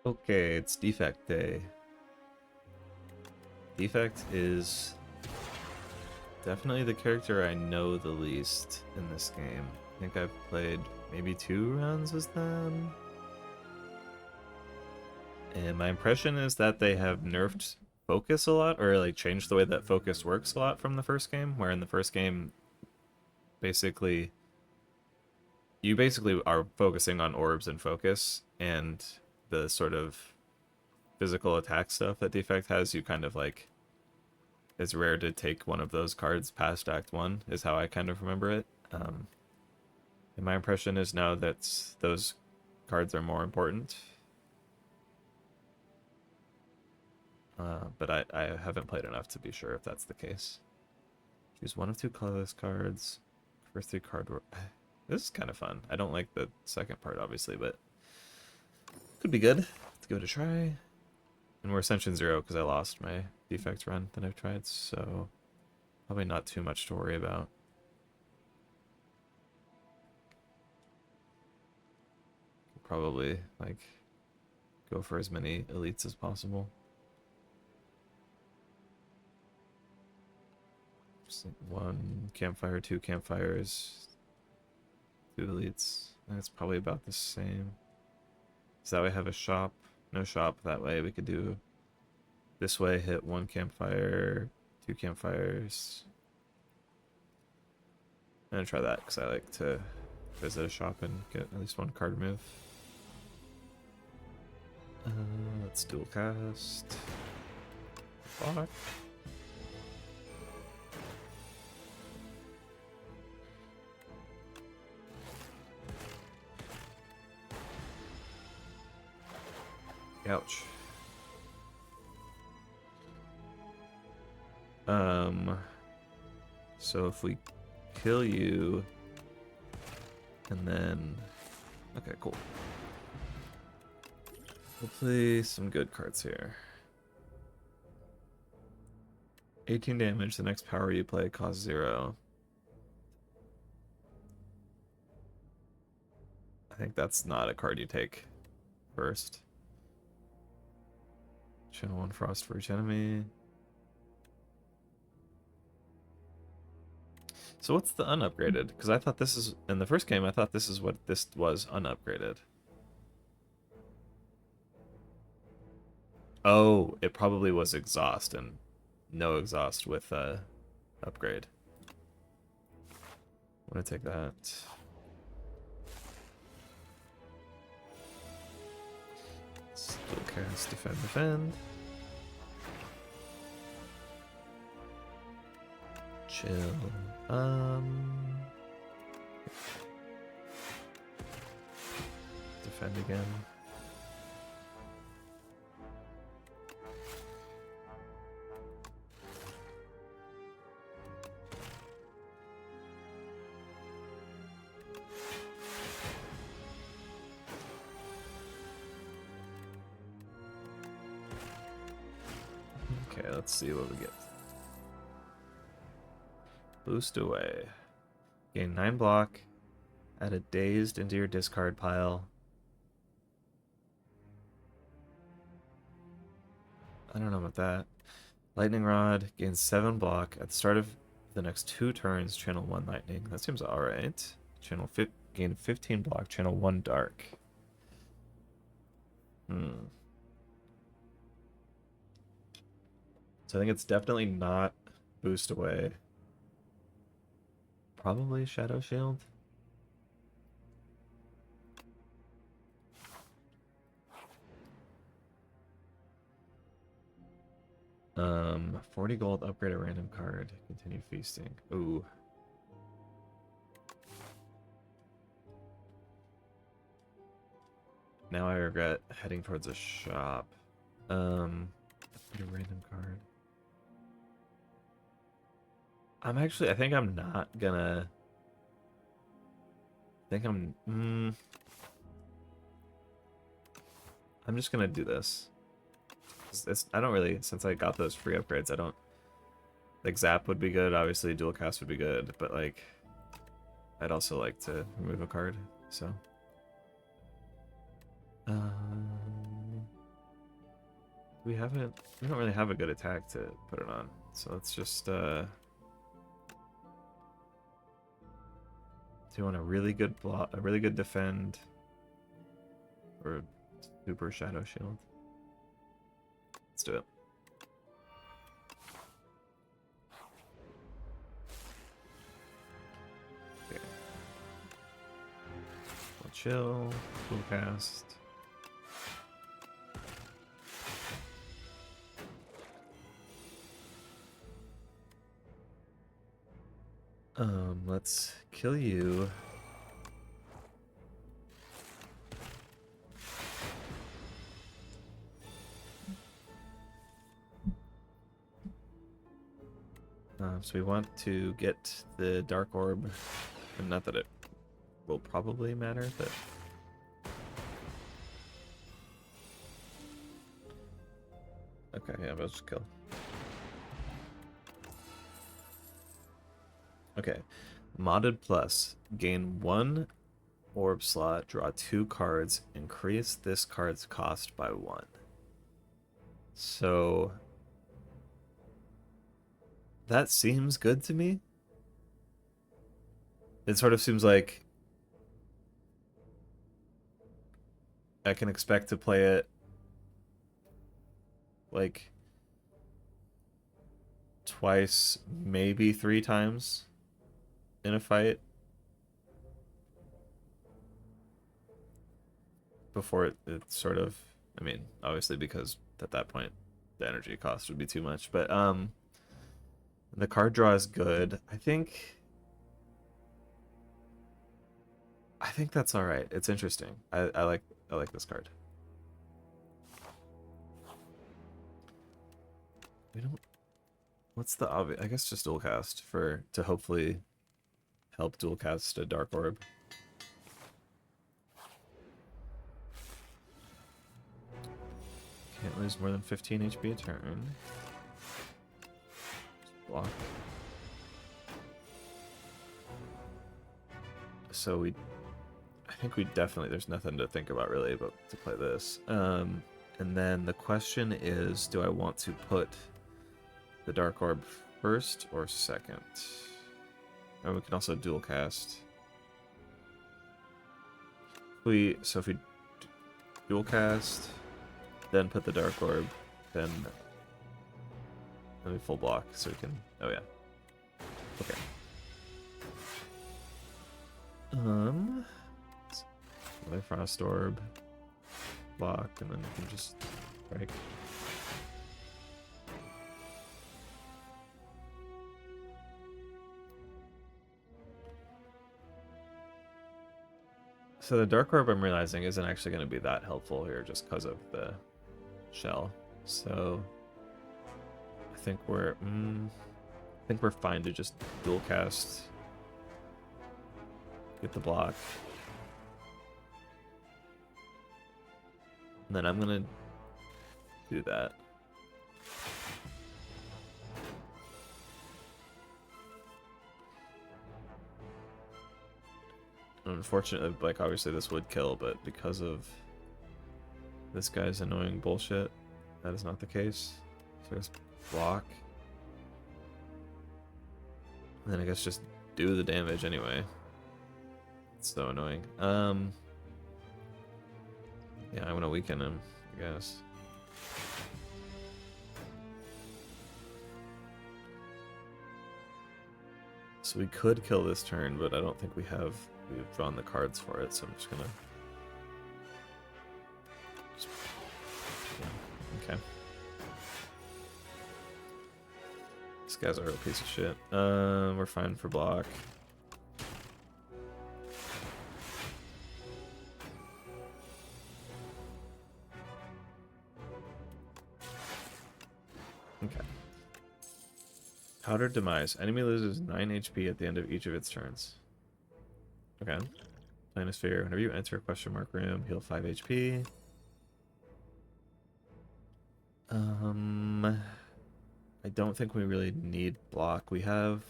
Okay, it's Defect Day. Defect is definitely the character I know the least in this game. I think I've played maybe 2 rounds as them. And my impression is that they have nerfed focus a lot, or like changed the way that focus works a lot from the first game, where in the first game, basically, you basically are focusing on orbs and focus, and the sort of physical attack stuff that Defect has, you kind of like, it's rare to take one of those cards past Act 1, is how I kind of remember it. And my impression is now that those cards are more important. But I haven't played enough to be sure if that's the case. Choose one of 2 colorless cards. First 3 card. This is kind of fun. I don't like the second part, obviously, but could be good. Let's give it a try. And we're Ascension 0 because I lost my Defect run that I've tried, so probably not too much to worry about. Probably, like, go for as many elites as possible. Just 1 campfire, 2 campfires, 2 elites. And it's probably about the same. So that way I have a shop. No shop. That way we could do this way, hit 1 campfire, 2 campfires. I'm gonna try that because I like to visit a shop and get at least 1 card remove. Let's dual cast. Block. Ouch. So if we kill you, and then, okay, cool. Hopefully some good cards here. 18 damage, the next power you play costs 0. I think that's not a card you take first. Channel 1 frost for each enemy. So what's the unupgraded? Because I thought this is, in the first game, I thought this is what this was unupgraded. Oh, it probably was exhaust and no exhaust with upgrade. I'm gonna take that. Still cast defend, defend. Chill. Defend again. Okay, let's see what we get. Boost away. Gain 9 block. Add a dazed into your discard pile. I don't know about that. Lightning Rod gains 7 block. At the start of the next 2 turns, channel 1 lightning. That seems alright. Gain 15 block, channel 1 dark. So I think it's definitely not boost away. Probably Shadow Shield. 40 gold, upgrade a random card, continue feasting. Ooh. Now I regret heading towards a shop. A random card. I think I'm not gonna... I'm just gonna do this. I don't really, since I got those free upgrades, I don't... Like, Zap would be good, obviously Dual Cast would be good, but like... I'd also like to remove a card, so... We don't really have a good attack to put it on. So let's just do you want a really good block, a really good defend, or super shadow shield? Let's do it. Okay. We'll chill, full cast. Let's kill you. So we want to get the Dark Orb, and not that it will probably matter, but okay, yeah, we'll just kill. Okay, modded plus, gain 1 orb slot, draw 2 cards, increase this card's cost by 1. So that seems good to me. It sort of seems like I can expect to play it like twice, maybe 3 times in a fight before it sort of, I mean, obviously because at that point the energy cost would be too much, but the card draw is good. I think that's all right. It's interesting. I like this card. We don't. What's the obvious? I guess just dual cast to hopefully help dual cast a Dark Orb. Can't lose more than 15 HP a turn. Just block. So I think we definitely, there's nothing to think about really but to play this. And then the question is, do I want to put the Dark Orb first or second? And we can also dual cast. If we dual cast, then put the Dark Orb, then let me full block so we can. Oh yeah. Okay. Another Frost Orb, block, and then we can just break. So the Dark Orb, I'm realizing, isn't actually going to be that helpful here just because of the shell. So I think we're fine to just dual cast, get the block, and then I'm gonna do that. Unfortunately, like, obviously this would kill, but because of this guy's annoying bullshit, that is not the case. So just block. And then I guess just do the damage anyway. It's so annoying. Yeah, I'm gonna weaken him, I guess. So we could kill this turn, but I don't think we've drawn the cards for it, so I'm just gonna... Yeah, okay. This guy's a real piece of shit. We're fine for block. Okay. Powdered Demise. Enemy loses 9 HP at the end of each of its turns. Okay. Planisphere. Whenever you enter a question mark room, heal 5 HP. I don't think we really need block. We have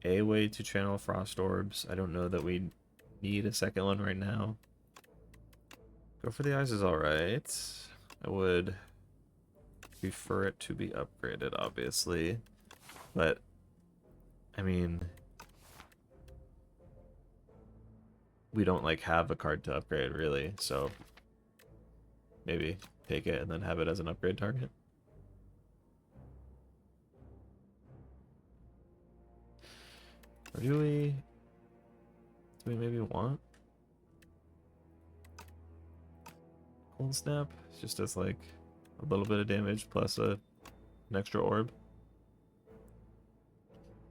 a way to channel Frost Orbs. I don't know that we need a second one right now. Go for the eyes is alright. I would prefer it to be upgraded, obviously. But, I mean, we don't, like, have a card to upgrade, really, so maybe take it and then have it as an upgrade target. Or do we maybe want Cold Snap? Just as, like, a little bit of damage plus an extra orb.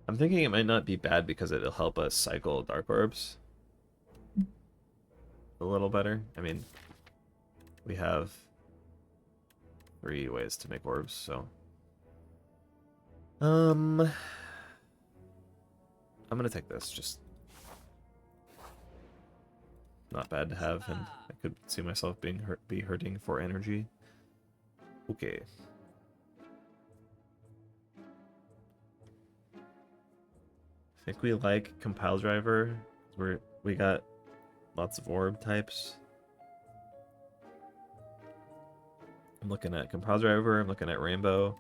I'm thinking it might not be bad because it'll help us cycle Dark Orbs a little better. I mean, we have 3 ways to make orbs, so... I'm gonna take this, just... Not bad to have, and I could see myself being hurting for energy. Okay. I think we like Compile Driver. We got lots of orb types. I'm looking at Compile Driver, I'm looking at Rainbow.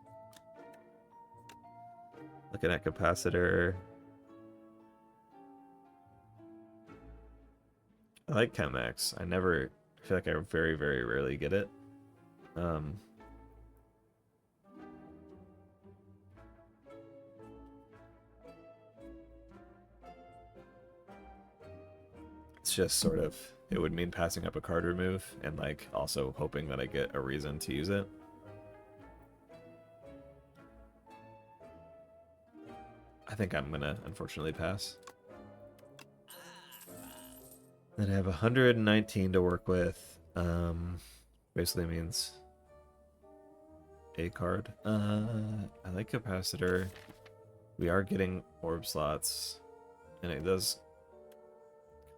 Looking at Capacitor. I like Chemex. I feel like I very, very rarely get it. It's just sort of, it would mean passing up a card remove and like also hoping that I get a reason to use it. I think I'm gonna unfortunately pass. Then I have 119 to work with. Basically means a card. I like Capacitor. We are getting orb slots, and it does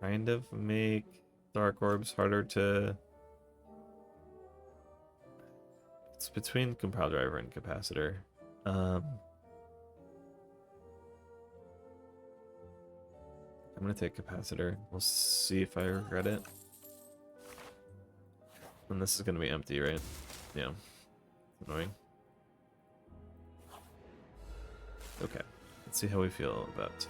kind of make Dark Orbs harder to... It's between Compile Driver and Capacitor. I'm gonna take Capacitor. We'll see if I regret it. And this is gonna be empty, right? Yeah. Annoying. Okay. Let's see how we feel about...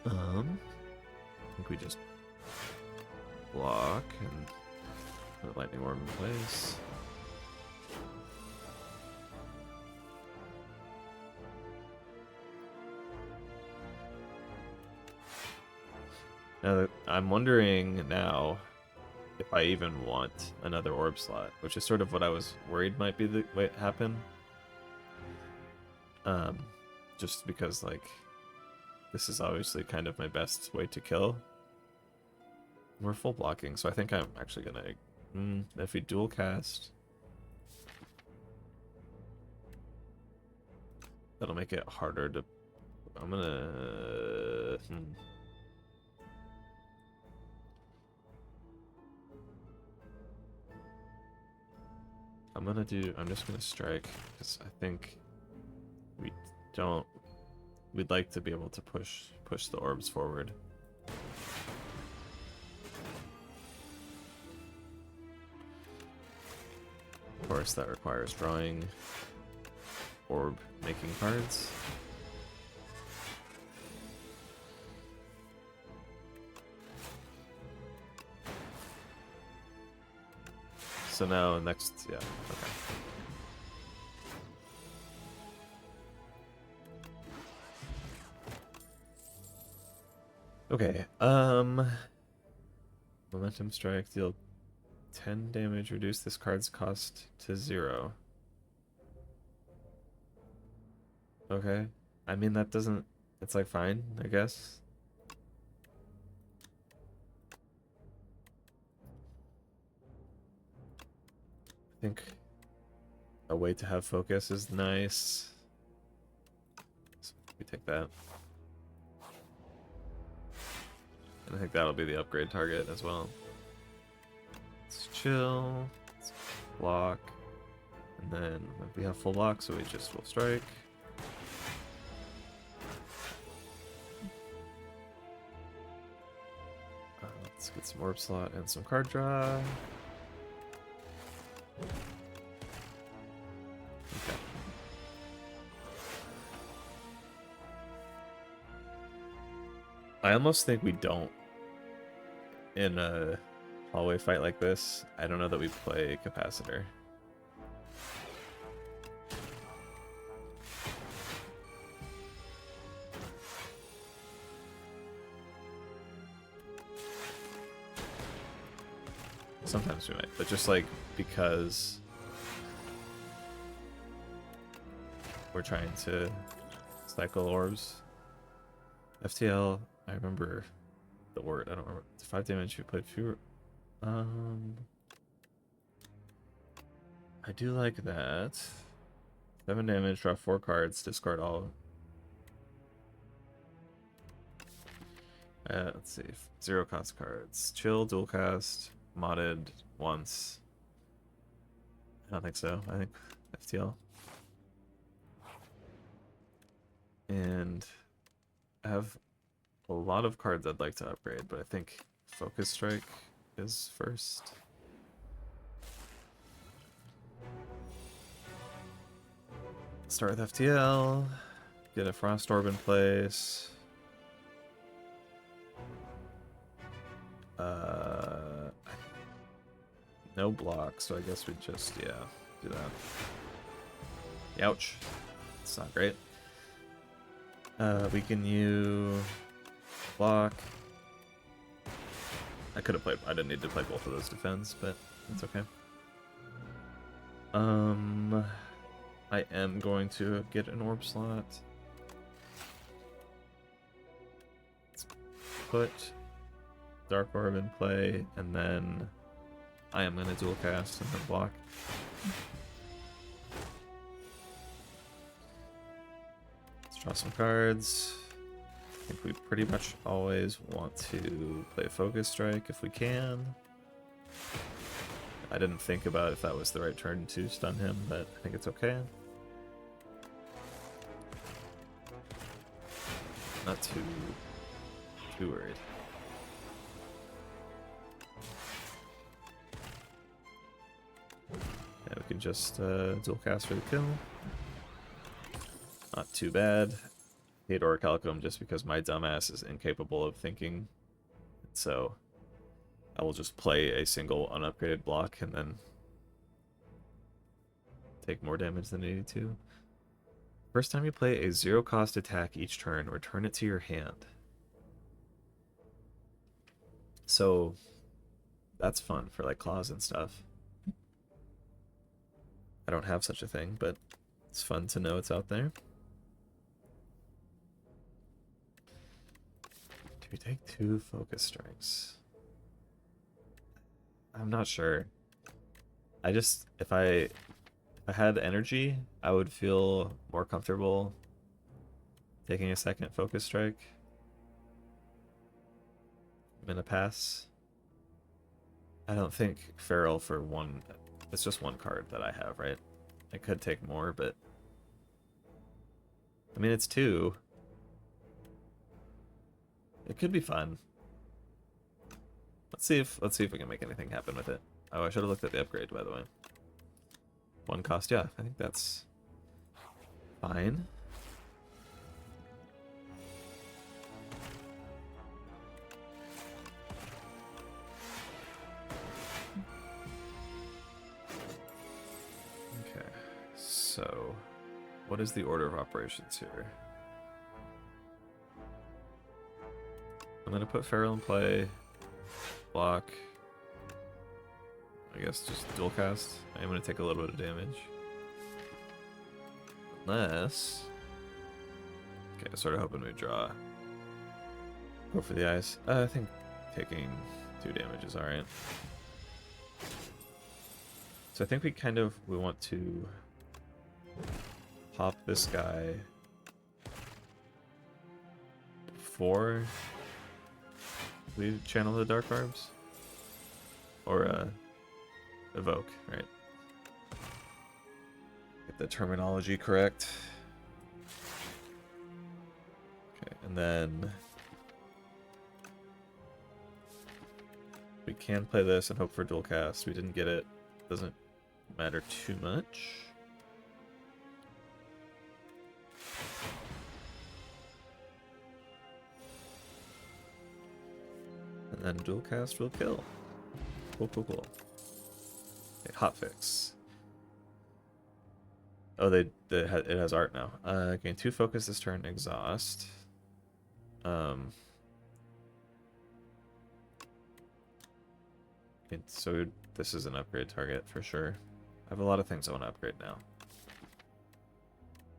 I think we just block and put a lightning orb in place. Now, I'm wondering now if I even want another orb slot, which is sort of what I was worried might be the way it happened. Just because, like, this is obviously kind of my best way to kill. We're full blocking, so I think I'm actually gonna... if we dual cast... That'll make it harder to... I'm gonna... I'm just gonna strike, because I think we'd like to be able to push the orbs forward. Of course, that requires drawing orb making cards. So now next, yeah, okay. Okay, Momentum Strike, deal 10 damage, reduce this card's cost to 0. Okay. I mean, that doesn't... It's, like, fine, I guess. I think a way to have focus is nice. So we take that. And I think that'll be the upgrade target as well. Let's chill. Let's block. And then we have full block, so we just will strike. Let's get some orb slot and some card draw. Okay. I almost think we don't in a hallway fight like this. I don't know that we play capacitor. Sometimes we might, but just like because we're trying to cycle orbs. FTL, I remember the word, I don't remember. It's 5 damage, you played fewer. I do like that. 7 damage, draw 4 cards, discard all. Let's see. 0 cost cards. Chill, dual cast, modded once. I don't think so. I think FTL. And I have a lot of cards I'd like to upgrade, but I think Focus Strike is first. Start with FTL, get a Frost Orb in place. No block, so I guess we just, yeah, do that. Ouch. It's not great. We can use block. I could have played, I didn't need to play both of those defense, but it's okay. I am going to get an orb slot. Let's put Dark Orb in play, and then I am going to dual cast and then block. Let's draw some cards. I think we pretty much always want to play Focus Strike if we can. I didn't think about if that was the right turn to stun him, but I think it's okay. Not too worried. Yeah, we can just dual cast for the kill. Not too bad. Hate Orichalcum just because my dumbass is incapable of thinking. So I will just play a single unupgraded block and then take more damage than 82. First time you play a 0 cost attack each turn, return it to your hand. So that's fun for like claws and stuff. I don't have such a thing, but it's fun to know it's out there. Do we take 2 focus strikes? I'm not sure. I just, if I had energy, I would feel more comfortable taking a second focus strike. I'm gonna pass. I don't think Feral for one, it's just one card that I have, right? I could take more, but I mean, it's 2. It could be fun. Let's see if we can make anything happen with it. Oh, I should have looked at the upgrade, by the way. 1 cost, yeah, I think that's fine. Okay, so what is the order of operations here? I'm gonna put Feral in play, block. I guess just dual cast. I'm gonna take a little bit of damage. Unless... Okay, I sort of hoping we draw. Go for the eyes. I think taking 2 damage is alright. So I think we want to pop this guy before we channel the Dark Orbs. Or evoke, right? Get the terminology correct. Okay, and then we can play this and hope for dual cast. We didn't get it. Doesn't matter too much. And then dual cast will kill. Cool, cool, cool. Okay, hotfix. Oh, it has art now. Gain 2 focus this turn. Exhaust. Okay, so this is an upgrade target for sure. I have a lot of things I want to upgrade now.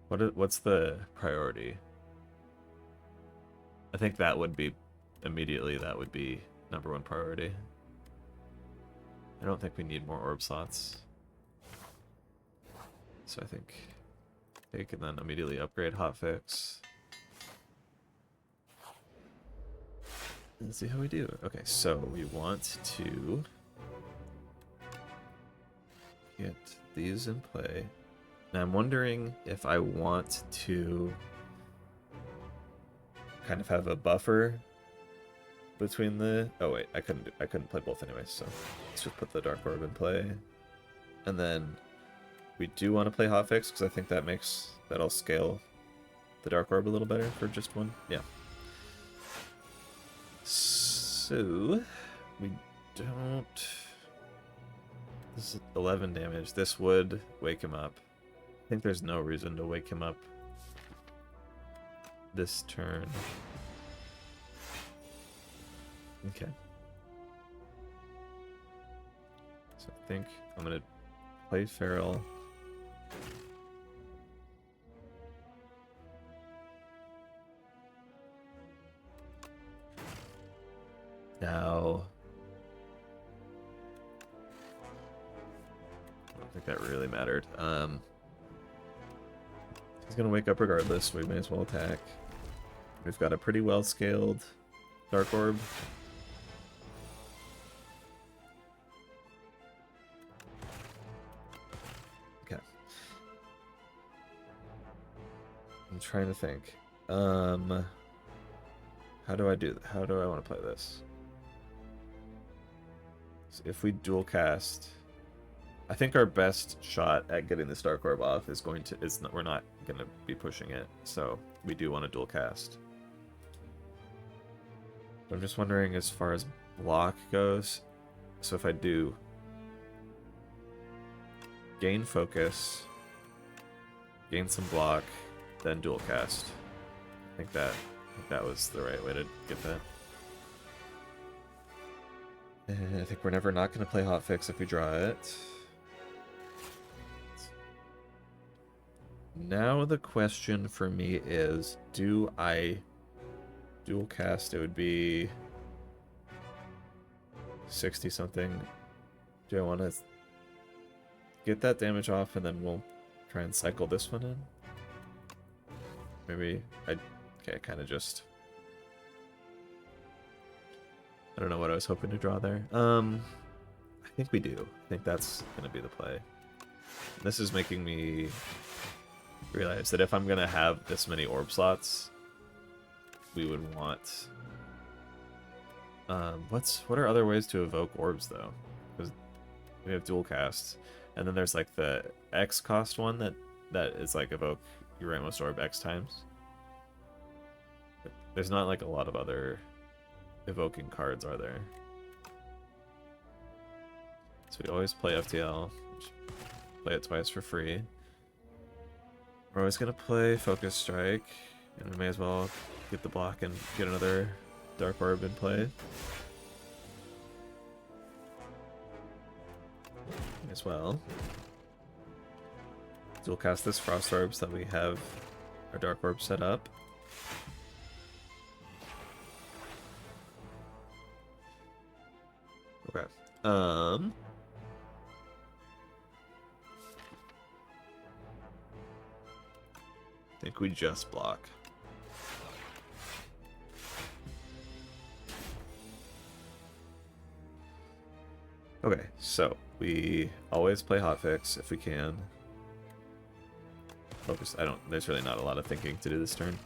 What's the priority? I think that would be immediately. That would be #1 priority. I don't think we need more orb slots. So I think take and then immediately upgrade hotfix. Let's see how we do. Okay, so we want to get these in play. Now I'm wondering if I want to kind of have a buffer between the... Oh wait, I couldn't play both anyways, so let's just put the Dark Orb in play. And then we do want to play hotfix because I think that'll scale the Dark Orb a little better for just one. Yeah. So we don't... This is 11 damage. This would wake him up. I think there's no reason to wake him up this turn. Okay. So I think I'm gonna play Feral. Now, I don't think that really mattered. He's gonna wake up regardless, so we may as well attack. We've got a pretty well scaled Dark Orb. Okay. I'm trying to think. How do I want to play this? So if we dual cast, I think our best shot at getting this Dark Orb off is we're not going to be pushing it, so we do want to dual cast. I'm just wondering as far as block goes. So if I do gain focus, gain some block, then dual cast, I think that was the right way to get that. And I think we're never not going to play hotfix if we draw it. Now the question for me is, do I dual cast? It would be 60 something. Do I want to get that damage off and then we'll try and cycle this one in? Maybe I kind of just... I don't know what I was hoping to draw there. I think we do. I think that's going to be the play. This is making me realize that if I'm going to have this many orb slots, we would want... what are other ways to evoke orbs, though? Because we have dual casts. And then there's like the X cost one that is like evoke your rightmost orb X times. There's not like a lot of other evoking cards, are there? So we always play FTL. Play it twice for free. We're always gonna play Focus Strike, and we may as well get the block and get another Dark Orb in play. As well. Dual cast this Frost Orb so that we have our Dark Orb set up. Okay. I think we just block. Okay, so we always play hotfix if we can. focus. There's really not a lot of thinking to do this turn.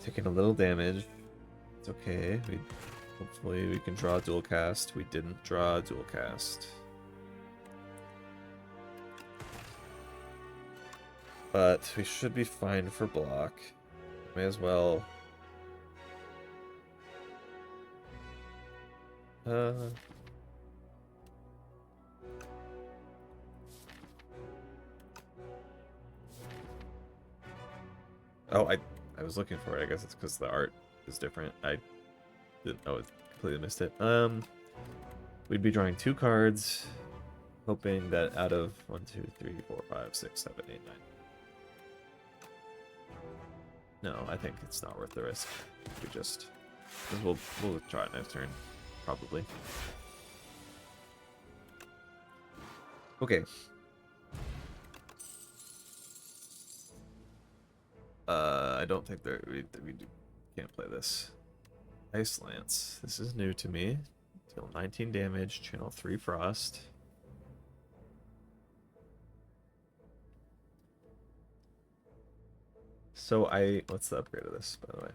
Taking a little damage. It's okay. Hopefully we can draw a dual cast. We didn't draw a dual cast. But we should be fine for block. May as well. Oh, I was looking for it. I guess it's because the art is different. I didn't. Oh, I completely missed it. We'd be drawing 2 cards, hoping that out of 1, 2, 3, 4, 5, 6, 7, 8, 9. No, I think it's not worth the risk. We'll try it next turn, probably. Okay. I don't think we can't play this. Ice Lance. This is new to me. Deal 19 damage, channel 3 frost. So what's the upgrade of this, by the way?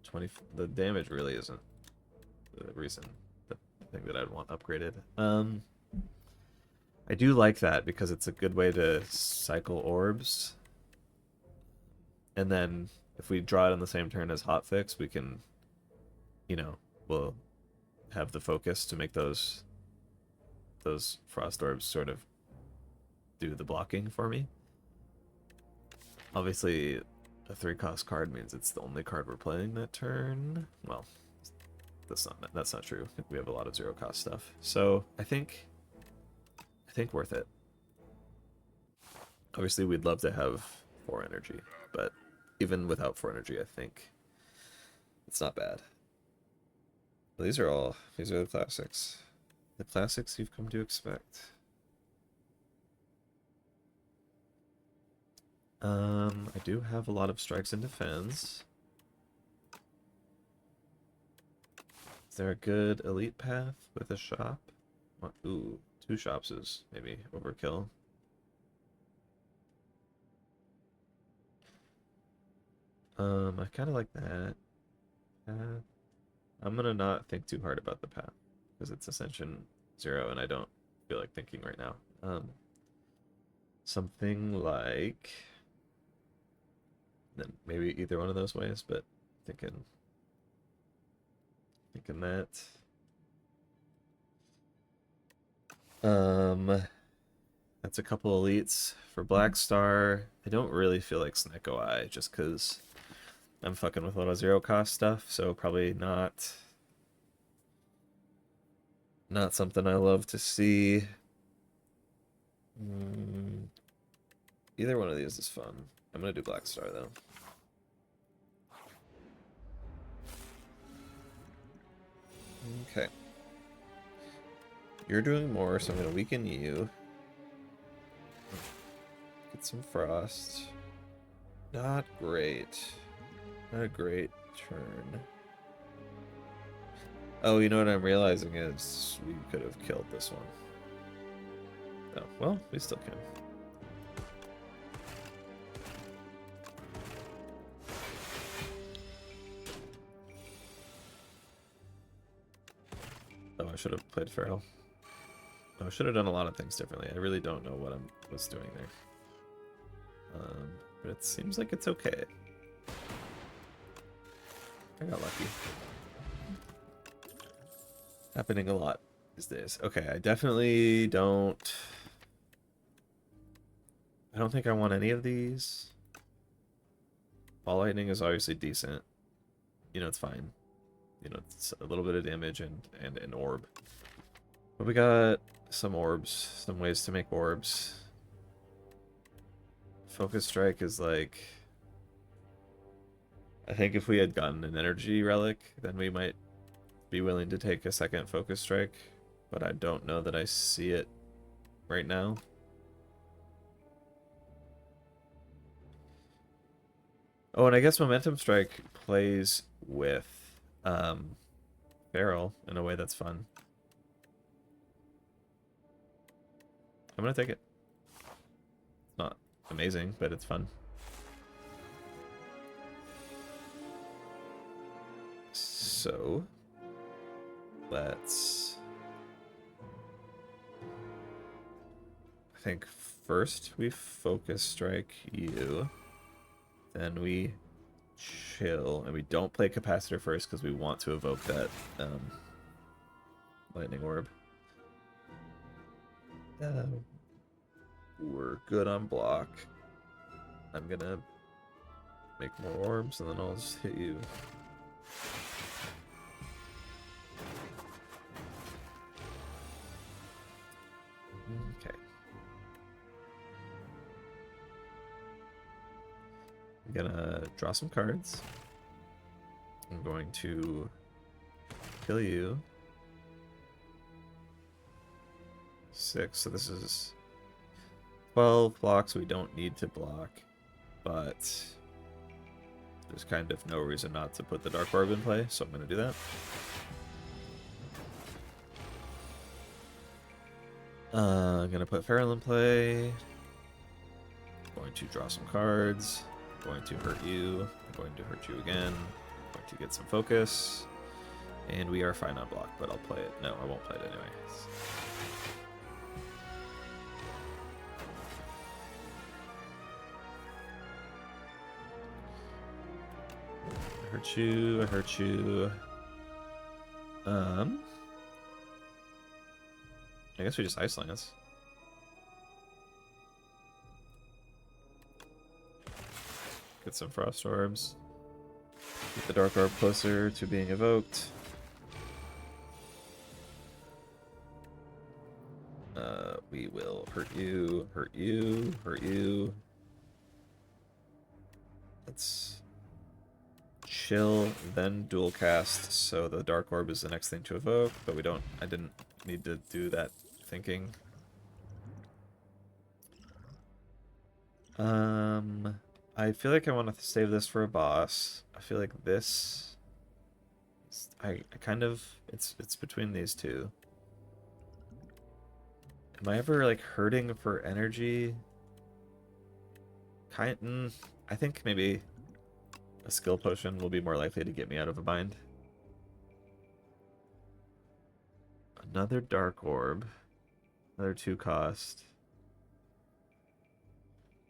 20. The damage really isn't the thing that I'd want upgraded. I do like that because it's a good way to cycle orbs. And then if we draw it on the same turn as Hotfix, we can, we'll have the focus to make those frost orbs sort of do the blocking for me. Obviously, a 3-cost card means it's the only card we're playing that turn. Well, that's not true. We have a lot of 0-cost stuff. So I think worth it. Obviously, we'd love to have 4 energy, but even without 4 energy, I think it's not bad. These are the classics. The classics you've come to expect. I do have a lot of strikes and defense. Is there a good elite path with a shop? Ooh, 2 shops is maybe overkill. I kind of like that path. I'm gonna not think too hard about the path because it's Ascension 0 and I don't feel like thinking right now. Something like then maybe either one of those ways, but thinking that. That's a couple elites for Black Star. I don't really feel like Snecko Eye just because I'm fucking with a lot of 0-cost stuff, so probably not something I love to see. Either one of these is fun. I'm gonna do Black Star though. Okay. You're doing more, so I'm gonna weaken you. Get some frost. Not great. Not a great turn. Oh, you know what I'm realizing is we could have killed this one. Oh, well, we still can. Oh, I should have played Feral. Oh, I should have done a lot of things differently. I really don't know what I was doing there. But it seems like it's okay. I got lucky. Happening a lot these days. Okay, I definitely don't... I don't think I want any of these. Ball Lightning is obviously decent. It's fine. It's a little bit of damage and an orb. But we got some orbs, some ways to make orbs. Focus Strike is like... I think if we had gotten an energy relic, then we might be willing to take a second Focus Strike. But I don't know that I see it right now. Oh, and I guess Momentum Strike plays with Feral in a way that's fun. I'm gonna take it. It's not amazing, but it's fun. So let's... I think first we focus strike you, then we chill, and we don't play capacitor first because we want to evoke that lightning orb. We're good on block. I'm gonna make more orbs and then I'll just hit you. Okay. I'm gonna draw some cards. I'm going to kill you. 6, so this is 12 blocks we don't need to block, but there's kind of no reason not to put the Dark Orb in play, so I'm going to do that. I'm going to put Feral in play. Going to draw some cards. Going to hurt you. I'm going to hurt you again. Going to get some focus. And we are fine on block, but I'll play it. No, I won't play it anyways. I hurt you, I hurt you. I guess we just Ice Lance. Get some Frost Orbs. Get the Dark Orb closer to being evoked. We will hurt you, hurt you, hurt you. Let's chill, then dual cast, so the Dark Orb is the next thing to evoke, but we don't, I didn't need to do that thinking. I feel like I want to save this for a boss. I feel like this, I kind of, it's between these two. Am I ever like hurting for energy? I think maybe a skill potion will be more likely to get me out of a bind. Another Dark Orb. Another 2 cost.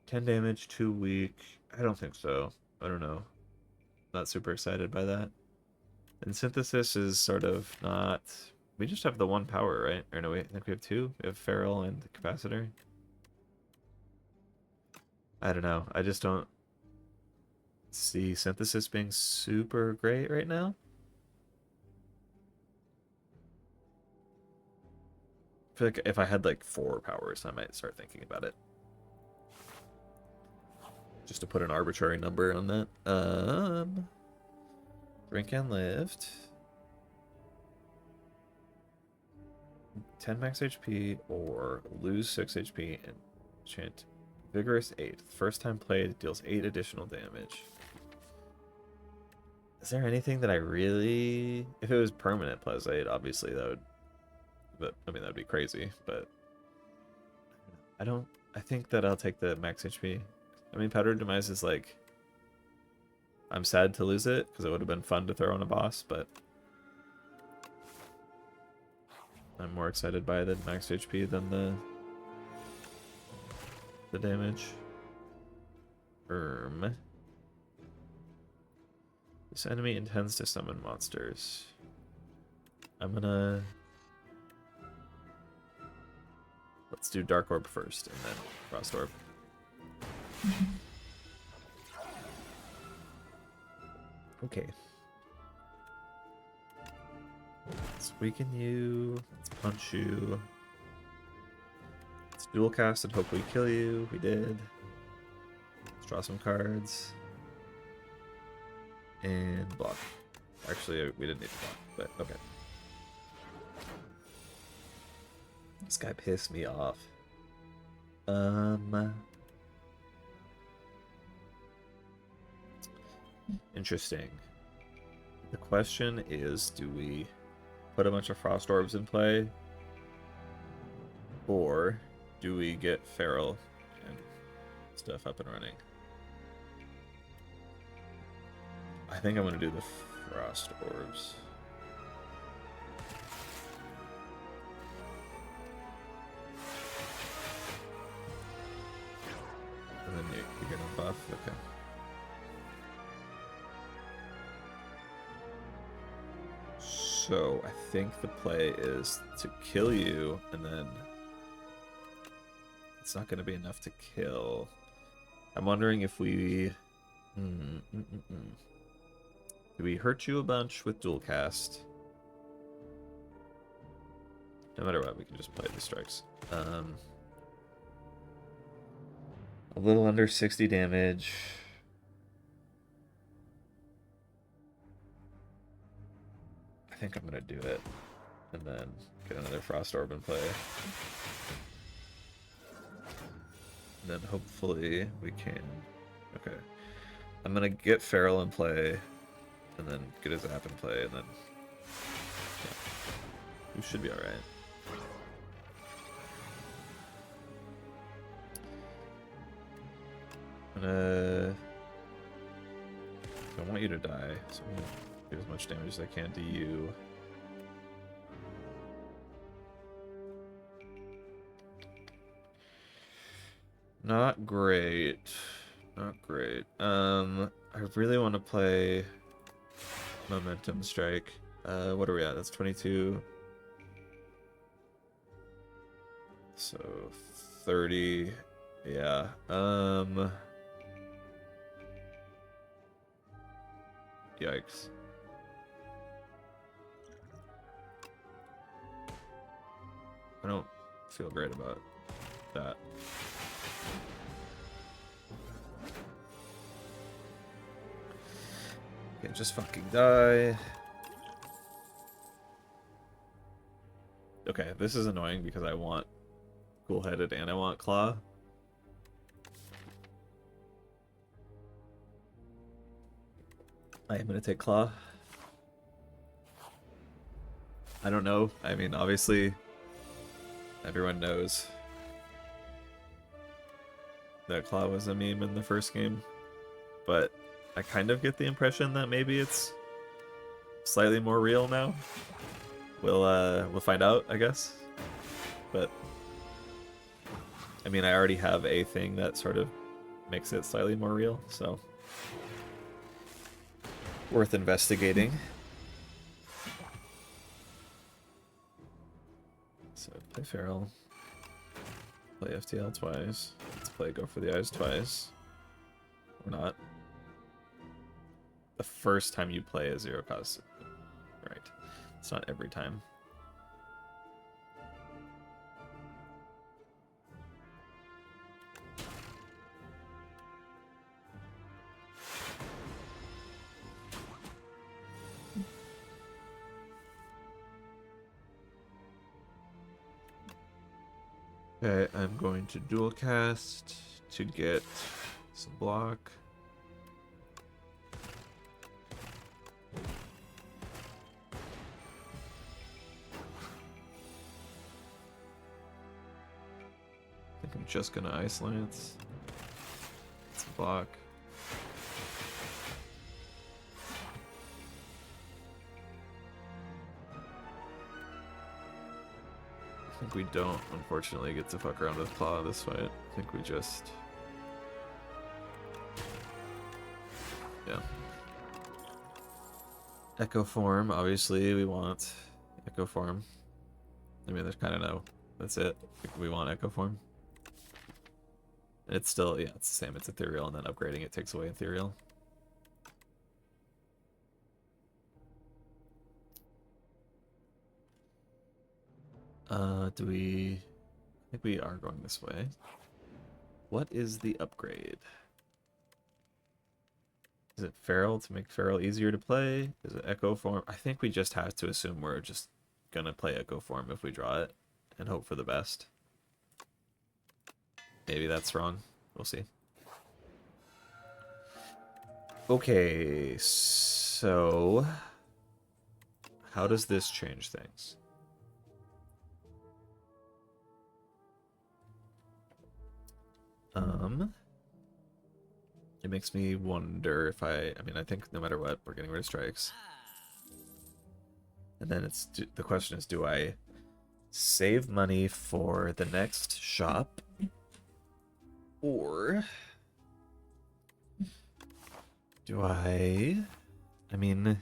10 damage, 2 weak. I don't think so. I don't know. Not super excited by that. And Synthesis is sort of not... We just have the 1 power, right? Or no, I think we have 2. We have Feral and the Capacitor. I don't know. I just don't see Synthesis being super great right now. I feel like if I had like 4 powers, I might start thinking about it. Just to put an arbitrary number on that. Drink and lift. 10 max HP or lose 6 HP and enchant Vigorous 8. First time played, deals 8 additional damage. Is there anything that I really... If it was permanent plus 8, obviously that would... But, I mean, that would be crazy, but... I think that I'll take the max HP. I mean, Powdered Demise is like... I'm sad to lose it, because it would have been fun to throw on a boss, but... I'm more excited by the max HP than the damage. This enemy intends to summon monsters. I'm gonna... Let's do Dark Orb first, and then Frost Orb. Okay. Let's weaken you. Let's punch you. Let's dual cast and hopefully kill you. We did. Let's draw some cards. And block. Actually, we didn't need to block, but okay. This guy pissed me off. Interesting. The question is, do we put a bunch of Frost Orbs in play? Or do we get Feral and stuff up and running? I think I'm gonna do the Frost Orbs. And then you're gonna buff? Okay. So, I think the play is to kill you, and then it's not gonna be enough to kill. I'm wondering if we... Do we hurt you a bunch with dual cast? No matter what, we can just play the strikes. A little under 60 damage. I think I'm gonna do it. And then get another Frost Orb in play. And then hopefully we can... Okay. I'm gonna get Feral in play. And then get his app in play, and then... Yeah. We should be alright. I want you to die, so I'm gonna do as much damage as I can to you. Not great. Not great. I really want to play Momentum Strike. What are we at? That's 22. So 30. Yeah. Yikes. I don't feel great about that. Okay, just fucking die. Okay, this is annoying because I want Cool-Headed and I want Claw. I am going to take Claw. I don't know. I mean, obviously, everyone knows that Claw was a meme in the first game, but I kind of get the impression that maybe it's slightly more real now. We'll find out, I guess. But I mean, I already have a thing that sort of makes it slightly more real, so worth investigating. So play Feral, play FTL twice. Let's play Go for the Eyes twice. Or not. The first time you play a zero cost. Right. It's not every time. Okay, I'm going to dual cast to get some block. I think I'm just gonna Ice Lance. It's a block. I think we don't, unfortunately, get to fuck around with Claw this fight. I think we just... Yeah. Echo Form, obviously, we want Echo Form. I mean, there's kind of no... That's it. We want Echo Form. And it's still, yeah, it's the same. It's Ethereal, and then upgrading it takes away Ethereal. Do we... I think we are going this way. What is the upgrade? Is it Feral to make Feral easier to play? Is it Echo Form? I think we just have to assume we're just gonna play Echo Form if we draw it and hope for the best. Maybe that's wrong. We'll see. Okay, so how does this change things? It makes me wonder if I mean, I think no matter what, we're getting rid of strikes. And then the question is, do I save money for the next shop? Or do I mean, I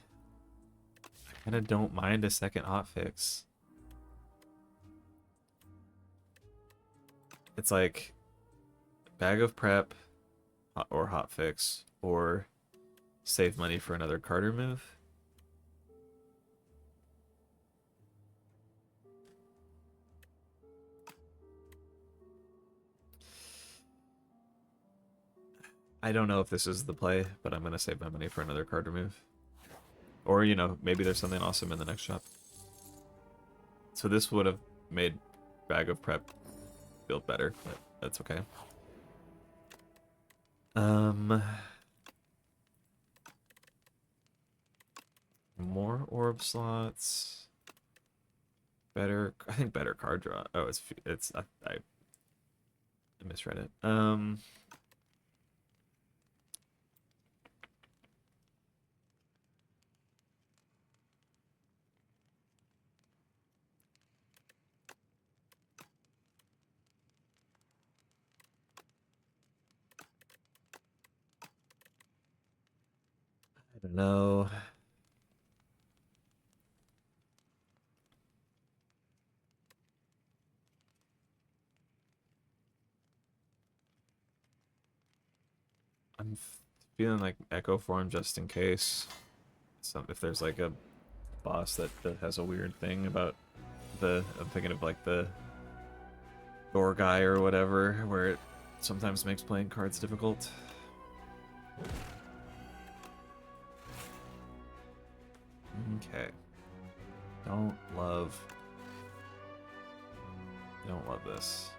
kind of don't mind a second hotfix. It's like bag of prep or hotfix or save money for another Carter move. I don't know if this is the play, but I'm going to save my money for another Carter move. Or, you know, maybe there's something awesome in the next shop. So this would have made bag of prep feel better, but that's okay. More orb slots. Better, I think better card draw. Oh, I misread it. I don't know. I'm feeling like Echo Form just in case. If there's like a boss that has a weird thing about I'm thinking of like the door guy or whatever, where it sometimes makes playing cards difficult. Okay. Don't love this.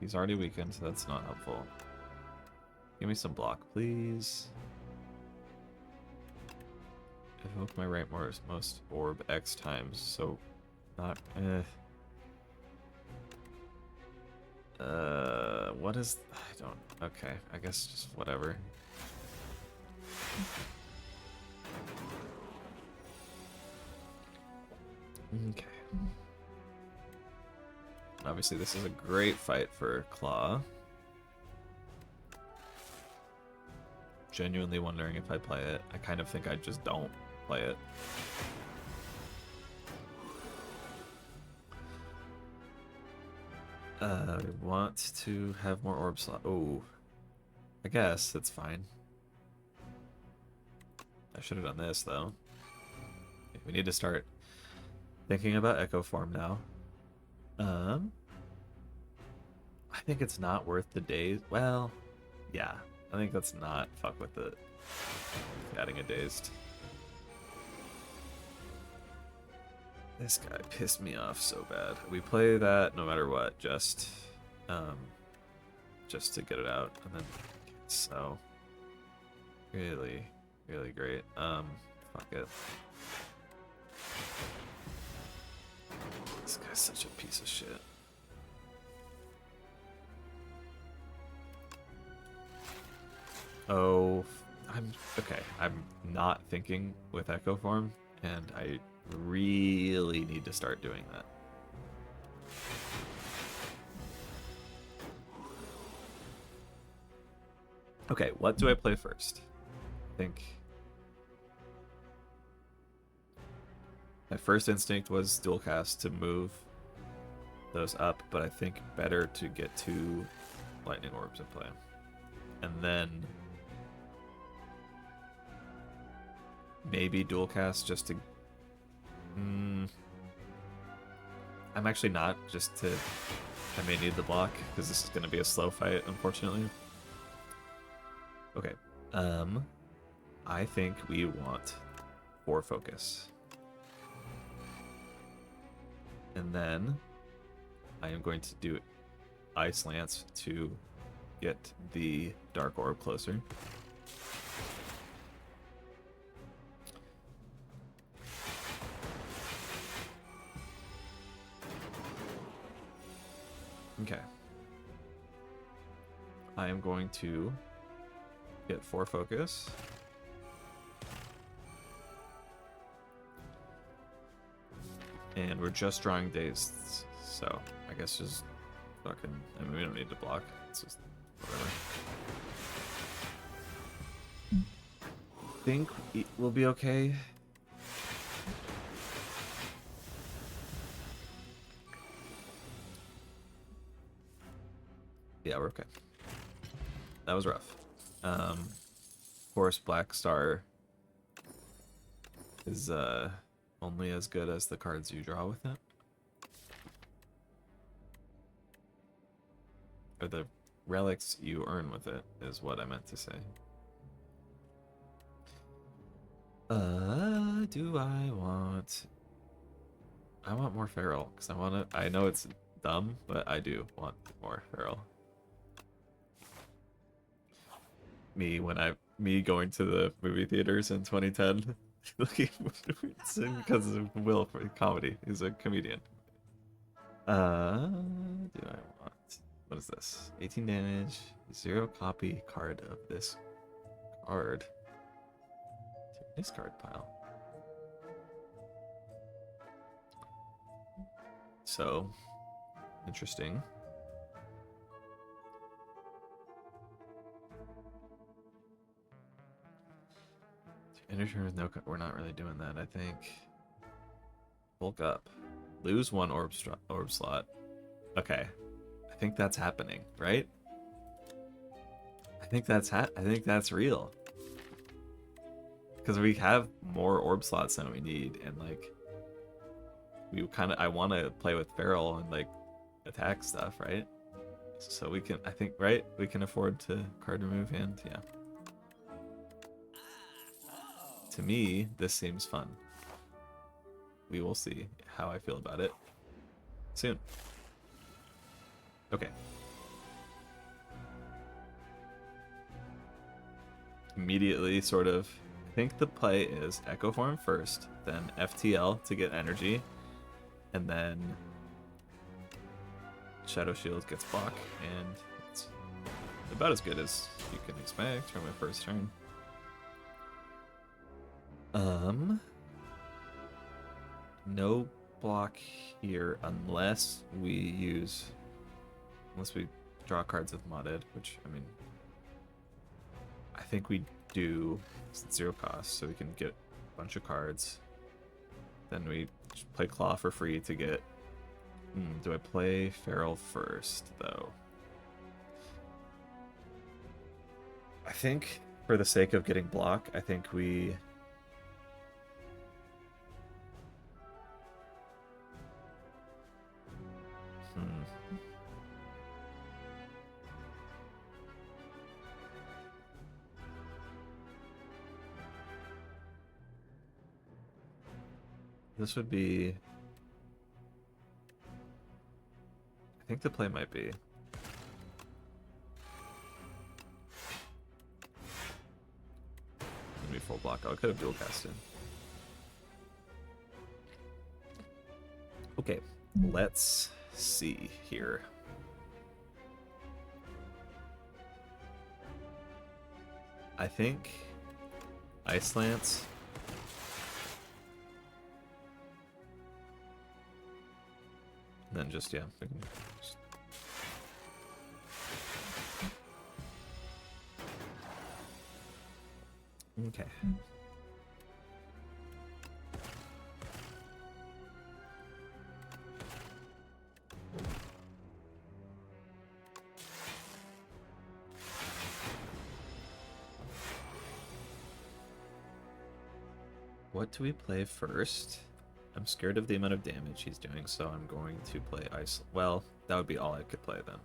He's already weakened, so that's not helpful. Give me some block, please. Evoke my rightmost orb X times, so not what is I don't okay, I guess just whatever. Okay. Obviously this is a great fight for Claw. Genuinely wondering if I play it. I kind of think I just don't play it. I want to have more orb slot. Oh, I guess that's fine. I should have done this though. We need to start thinking about Echo Form now. I think it's not worth the days. Well, yeah. I think let's not fuck with adding a dazed. This guy pissed me off so bad. We play that no matter what, just to get it out, and then so really, really great. Fuck it. This guy's such a piece of shit. Oh, I'm not thinking with Echo Form, and I really need to start doing that. Okay, what do I play first? I think my first instinct was dual cast to move those up, but I think better to get 2 lightning orbs in play. And then maybe dual cast just to I'm actually not, just to I may need the block because this is going to be a slow fight, unfortunately. Okay. I think we want 4 focus. And then I am going to do Ice Lance to get the Dark Orb closer. Okay. I am going to get 4 focus. And we're just drawing dazed, so I guess just fucking... I mean, we don't need to block. It's just whatever. I think we'll be okay. Yeah, we're okay. That was rough. Of course, Black Star is only as good as the cards you draw with it. Or the relics you earn with it, is what I meant to say. Do I want... I want more Feral, because I want to... I know it's dumb, but I do want more Feral. Me going to the movie theaters in 2010, looking because of Will for comedy. He's a comedian. Do I want... What is this? 18 damage, 0 copy card of this card. To discard pile. So, interesting. Enter turn with no... We're not really doing that, I think. Bulk up. Lose 1 orb slot. Okay. I think that's happening, right? I think that's real. Because we have more orb slots than we need, and like I want to play with Feral and like attack stuff, right? So we can, I think, right? We can afford to card remove hand, yeah. To me, this seems fun. We will see how I feel about it soon. Okay. Immediately, sort of, I think the play is Echo Form first, then FTL to get energy, and then Shadow Shield gets block, and it's about as good as you can expect from my first turn. No block here unless we draw cards with modded, which, I mean, I think we do. It's 0 cost, so we can get a bunch of cards. Then we play Claw for free to get... do I play Feral first, though? I think, for the sake of getting block, I think we... This would be... I think the play might be... Maybe full block. I could have dual casted. Okay, let's see here. I think Ice Lance. And then just, yeah. Okay. What do we play first? I'm scared of the amount of damage he's doing, so I'm going to play Ice. Well, that would be all I could play then.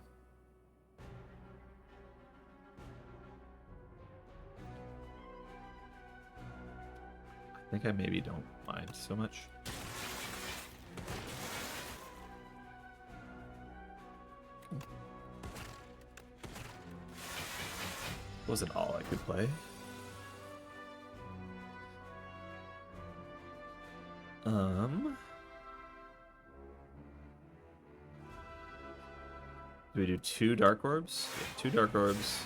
I think I maybe don't mind so much. Wasn't all I could play. Do we do 2 dark orbs? Yeah, 2 dark orbs.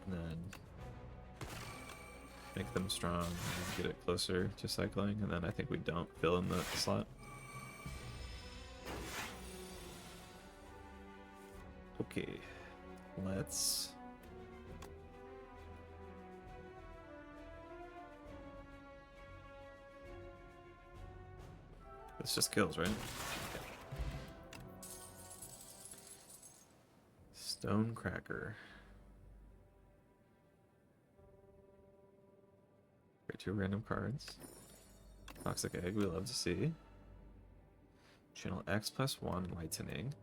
And then make them strong and get it closer to cycling, and then I think we don't fill in the slot. Okay, let's... This just kills, right? Stone Cracker. Create 2 random cards. Toxic Egg, we love to see. Channel X+1 Whitening.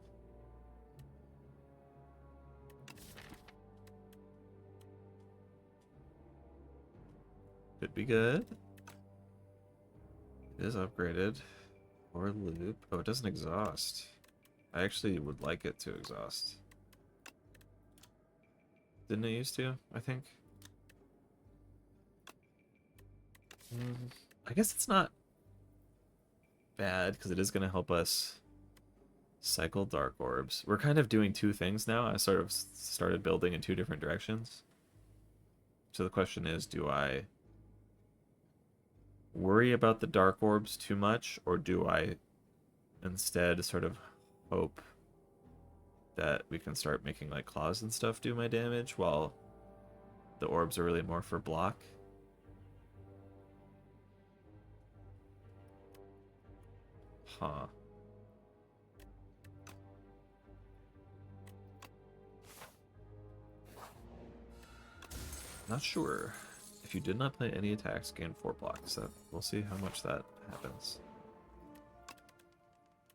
Could be good. It is upgraded. Or loop. Oh, it doesn't exhaust. I actually would like it to exhaust. Didn't it used to, I think? I guess it's not bad, because it is going to help us cycle Dark Orbs. We're kind of doing 2 things now. I sort of started building in 2 different directions. So the question is, do I worry about the Dark Orbs too much, or do I instead sort of hope that we can start making like claws and stuff do my damage while the orbs are really more for block? Huh. Not sure. If you did not play any attacks, gain 4 blocks. That we'll see how much that happens.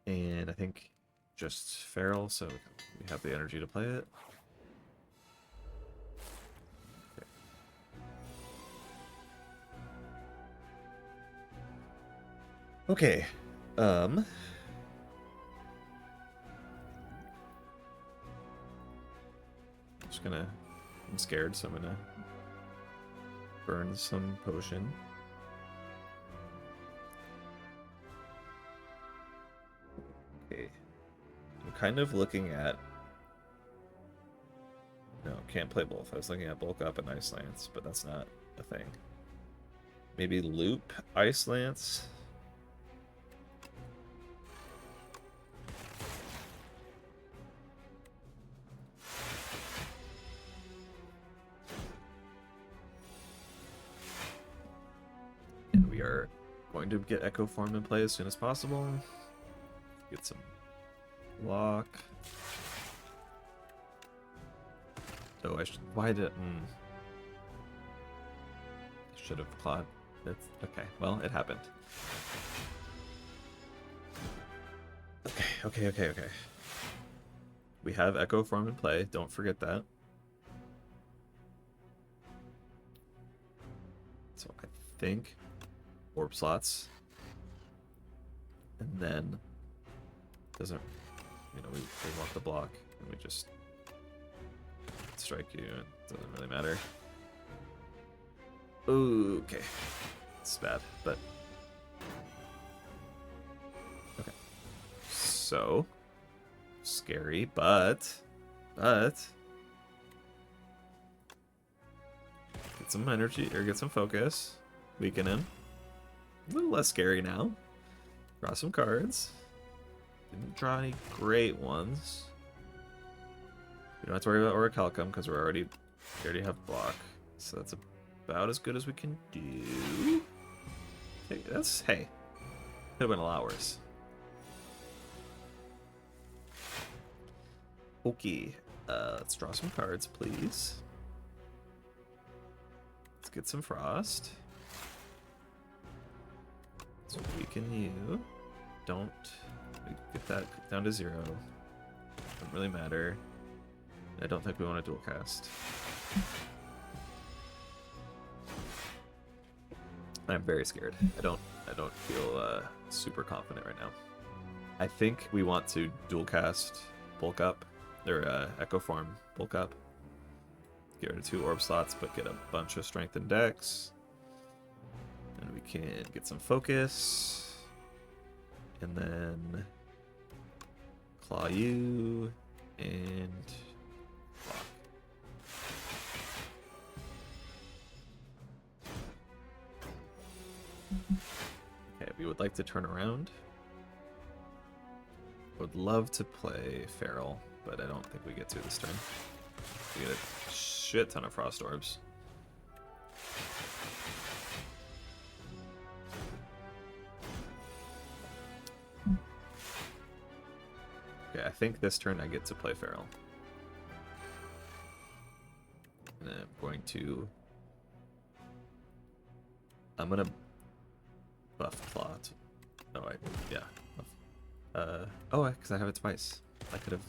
And I think just feral, so we have the energy to play it. Okay. Just gonna... I'm scared, so I'm gonna burn some potion. Okay. I'm kind of looking at... No, can't play both. I was looking at Bulk Up and Ice Lance, but that's not a thing. Maybe Loop Ice Lance? And we are going to get Echo Form in play as soon as possible. Get some block. Oh, I should... Why did... I should have clawed. That's... Okay, well, it happened. Okay. We have Echo Form in play. Don't forget that. So I think orb slots. And then... Doesn't... You know, we want the block. And we just... strike you. It doesn't really matter. Okay. It's bad, but... Okay. So... Scary, but... Get some energy, or get some focus. Weaken him. A little less scary now. Draw some cards. Didn't draw any great ones. We don't have to worry about Orichalcum because we already have block. So that's about as good as we can do. Hey, hey. Could have been a lot worse. Okay. Let's draw some cards, please. Let's get some frost. So weaken you. Don't get that down to 0. Doesn't really matter. I don't think we want to dual cast. I'm very scared. I don't feel super confident right now. I think we want to dual cast Bulk Up, or Echo Form Bulk Up. Get rid of 2 orb slots, but get a bunch of strength and dex. And we can get some focus. and then claw you, and block. Okay, we would like to turn around. Would love to play Feral, but I don't think we get to this turn. We get a shit ton of Frost Orbs. Okay, I think this turn I get to play Feral. And I'm going to... I'm gonna buff Plot. Oh, yeah. Oh, because I have it twice. I could have...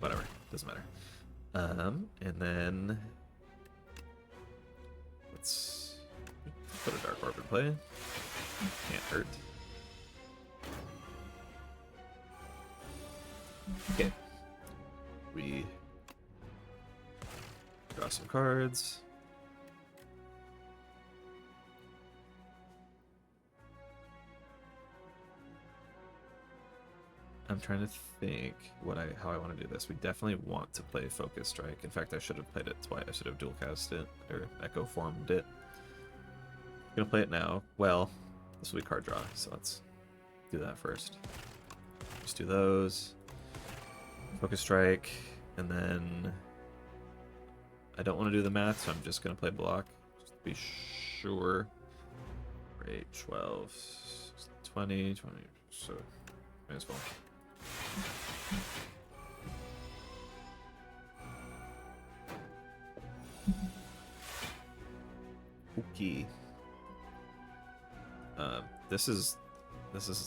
Whatever, doesn't matter. And then... Let's put a Dark Orb in play. Can't hurt. Okay. We draw some cards. I'm trying to think how I want to do this. We definitely want to play Focus Strike. In fact, I should have played it twice. I should have dual cast it or echo formed it. I'm gonna play it now. Well, this will be card draw, so let's do that first. Just do those. Focus Strike, and then I don't want to do the math, so I'm just gonna play block. Just to be sure. 8, 12, 20, so may as well. Okay. This is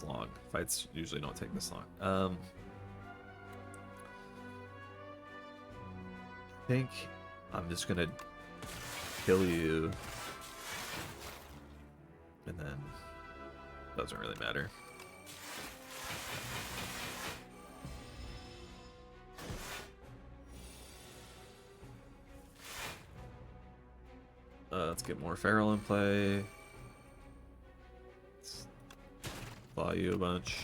long. Fights usually don't take this long. I think I'm just gonna kill you, and then doesn't really matter. Let's get more Feral in play. Let's claw you a bunch.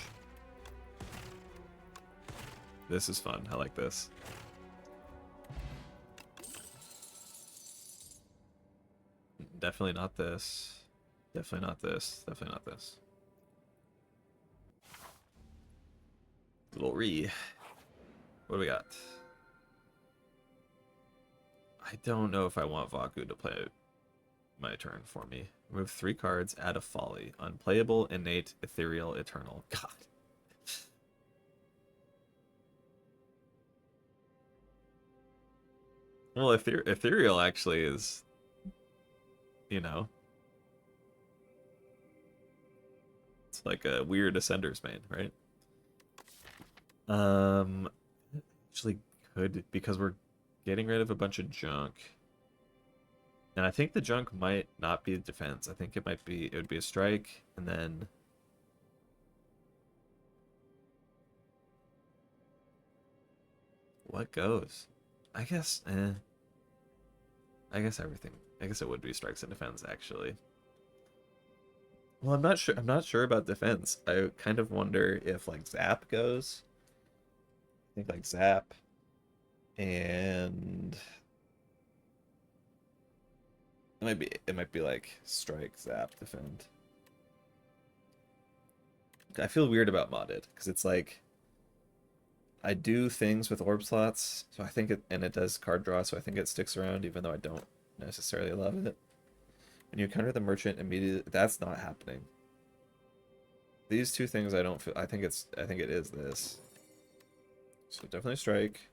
This is fun. I like this. Definitely not this. Definitely not this. Definitely not this. Little Re. What do we got? I don't know if I want Vaku to play my turn for me. Remove 3 cards, add a Folly. Unplayable, Innate, Ethereal, Eternal. God. Well, Ethereal actually is, you know, it's like a weird Ascender's main, right? Actually could, because we're getting rid of a bunch of junk. And I think the junk might not be defense. I think it would be a strike, and then what goes? I guess I guess everything. I guess it would be strikes and defense actually. Well, I'm not sure. I'm not sure about defense. I kind of wonder if like Zap goes. I think like Zap and it might be like strike, Zap, defend. I feel weird about modded because it's like I do things with orb slots, so I think it does card draw, so I think it sticks around even though I don't necessarily love it. When you counter the merchant immediately, that's not happening. These two things I don't feel. I think it is this. So definitely strike.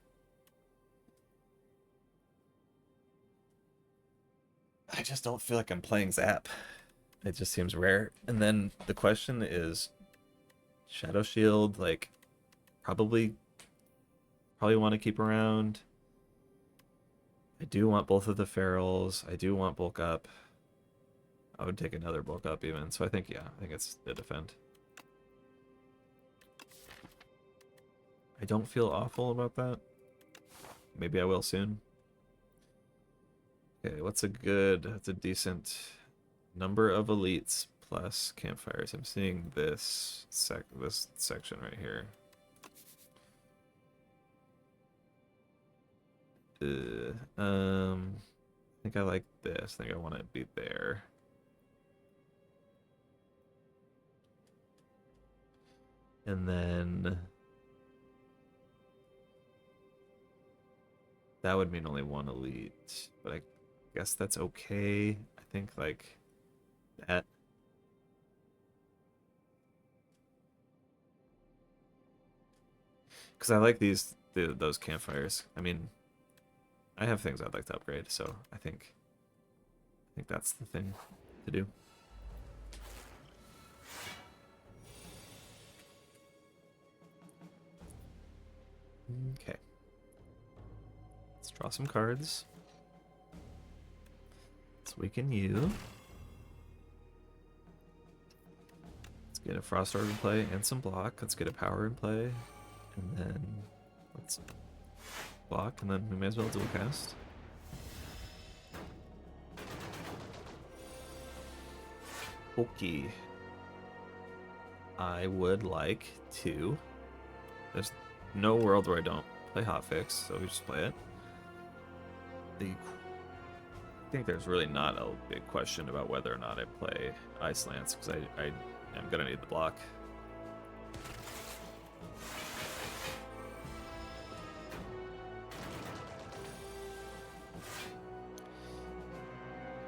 I just don't feel like I'm playing Zap. It just seems rare. And then the question is, Shadow Shield, like, probably want to keep around. I do want both of the Ferals. I do want bulk up. I would take another bulk up even. So I think, yeah, I think it's the defend. I don't feel awful about that. Maybe I will soon. Okay, what's a decent number of elites plus campfires. I'm seeing this section right here. I think I like this. I think I want it to be there. And then that would mean only one elite, but I guess that's okay. I think like that. Because I like those campfires. I mean, I have things I'd like to upgrade, so I think that's the thing to do. Okay. Let's draw some cards. Let's weaken you. Let's get a Frost Orb in play and some block. Let's get a power in play. And then let's block, and then we may as well dual cast. Okay. I would like to. There's no world where I don't play hotfix, so we just play it. I think there's really not a big question about whether or not I play Ice Lance, because I am gonna need the block.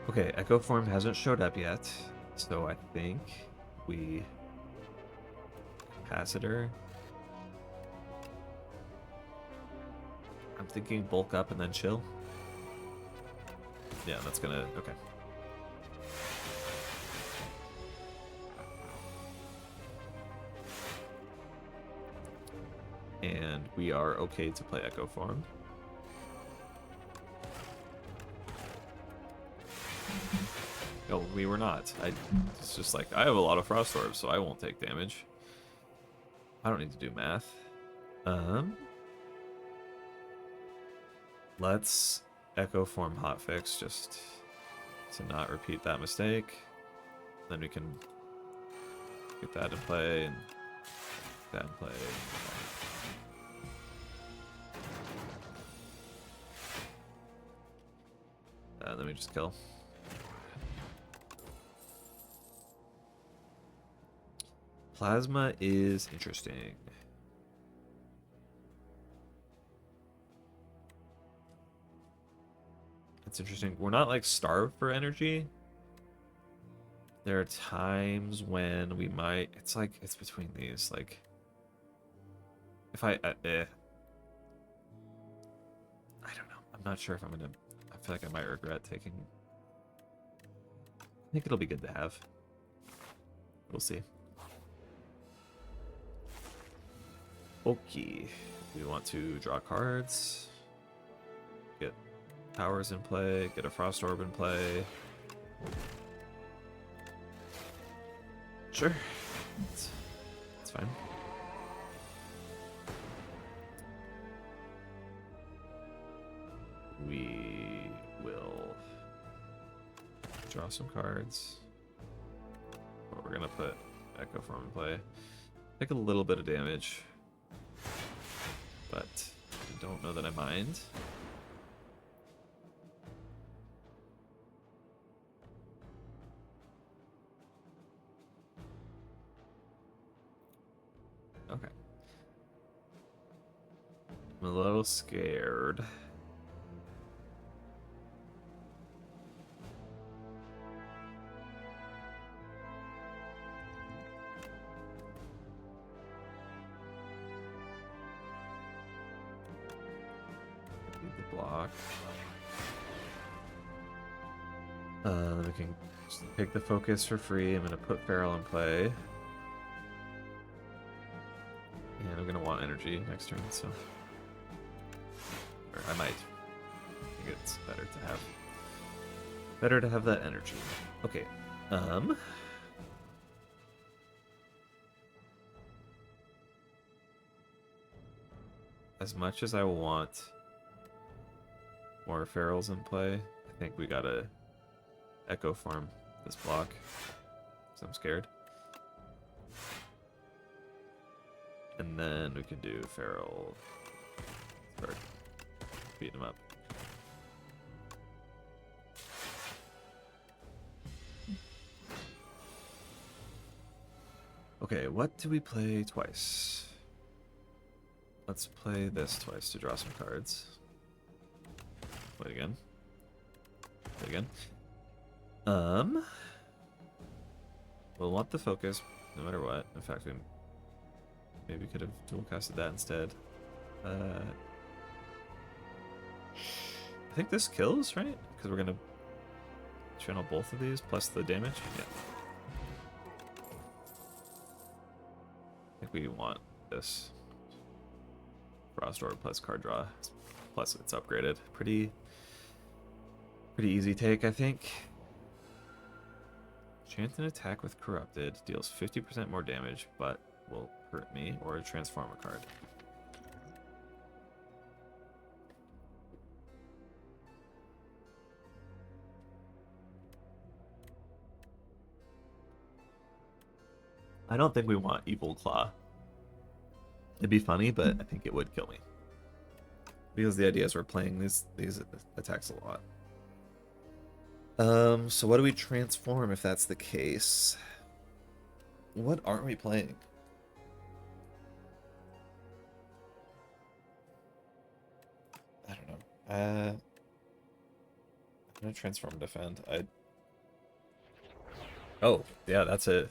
Okay, Echo Form hasn't showed up yet, so I think we Capacitor. I'm thinking bulk up and then chill. Yeah, that's gonna, okay. And we are okay to play Echo Form. No, we were not. It's just like, I have a lot of Frost Orbs, so I won't take damage. I don't need to do math. Let's Echo Form hotfix just to not repeat that mistake. Then we can get that in play and that in play. Then we just kill. Plasma is interesting. It's interesting. We're not like starved for energy. There are times when we might. It's like it's between these. Like, if I don't know. I'm not sure if I'm gonna. I feel like I might regret taking. I think it'll be good to have. We'll see. Okay, we want to draw cards, get powers in play, get a Frost Orb in play. Sure, it's fine. We will draw some cards. But we're gonna put Echo Form in play. Take a little bit of damage. But I don't know that I mind. Okay. I'm a little scared. Block. We can take the focus for free. I'm gonna put Feral in play. And I'm gonna want energy next turn, so. Or I might. I think it's better to have that energy. Okay. As much as I want more Ferals in play, I think we gotta Echo Form this block. I'm scared. And then we can do Feral. Start beating him up. Okay, what do we play twice? Let's play this twice to draw some cards. Play it again. Play it again. We'll want the focus no matter what. In fact, we maybe could have dual casted that instead. I think this kills, right? Because we're gonna channel both of these plus the damage. Yeah. I think we want this. Frost Orb plus card draw. Plus it's upgraded. Pretty easy take, I think. Chance an attack with Corrupted deals 50% more damage, but will hurt me, or transform a card. I don't think we want Evil Claw. It'd be funny, but I think it would kill me. Because the idea is we're playing these attacks a lot. So what do we transform if that's the case? What aren't we playing? I don't know. I'm gonna transform defend. Oh, yeah, that's a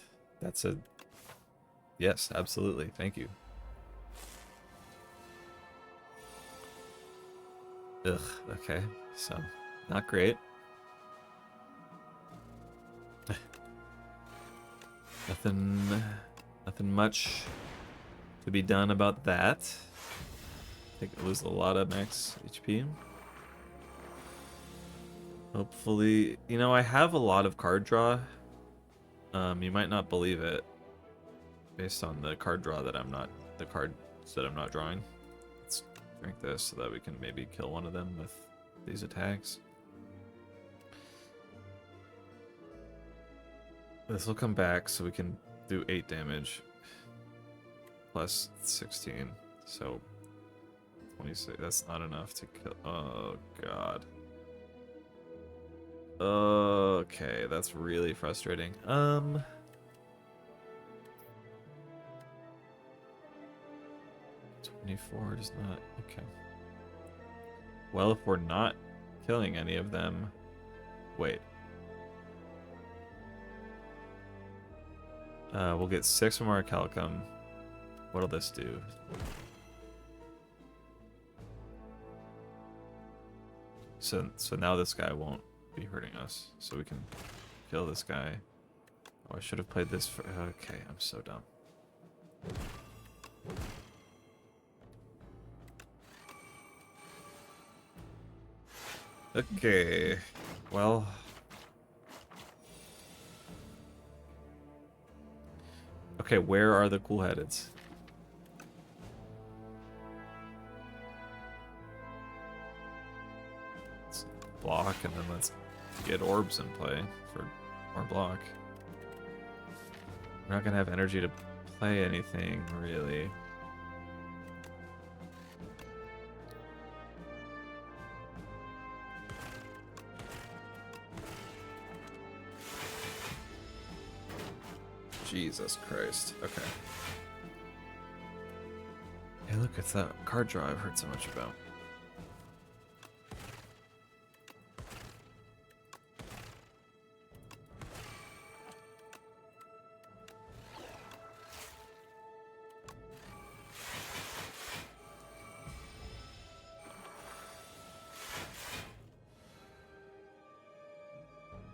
yes, absolutely. Thank you. Ugh, okay. So not great. Nothing much to be done about that. I think I lose a lot of max HP. Hopefully, you know, I have a lot of card draw. You might not believe it, based on the card draw that the cards that I'm not drawing. Let's drink this so that we can maybe kill one of them with these attacks. This will come back, so we can do 8 damage plus 16. So 26. That's not enough to kill. Oh god. Okay, that's really frustrating. 24 does not. Okay. Well, if we're not killing any of them, wait. We'll get 6 from our Calcum. What'll this do? So now this guy won't be hurting us. So we can kill this guy. Oh, I should have played this for... Okay, I'm so dumb. Okay, well... Okay, where are the cool-headeds? Let's block, and then let's get orbs in play for more block. We're not gonna have energy to play anything, really. Jesus Christ. Okay. Hey, look, it's that card draw I've heard so much about.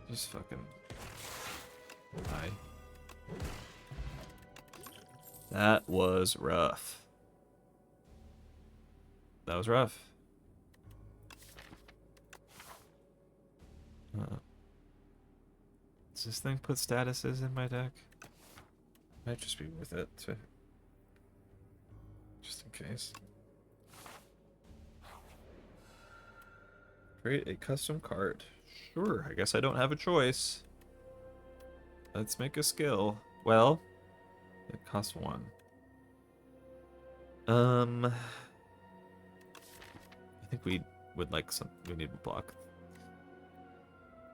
Just fucking die. That was rough. That was rough. Does this thing put statuses in my deck? Might just be worth it to... just in case. Create a custom card. Sure, I guess I don't have a choice. Let's make a skill. Well, it costs 1. I think we would like some. We need a block.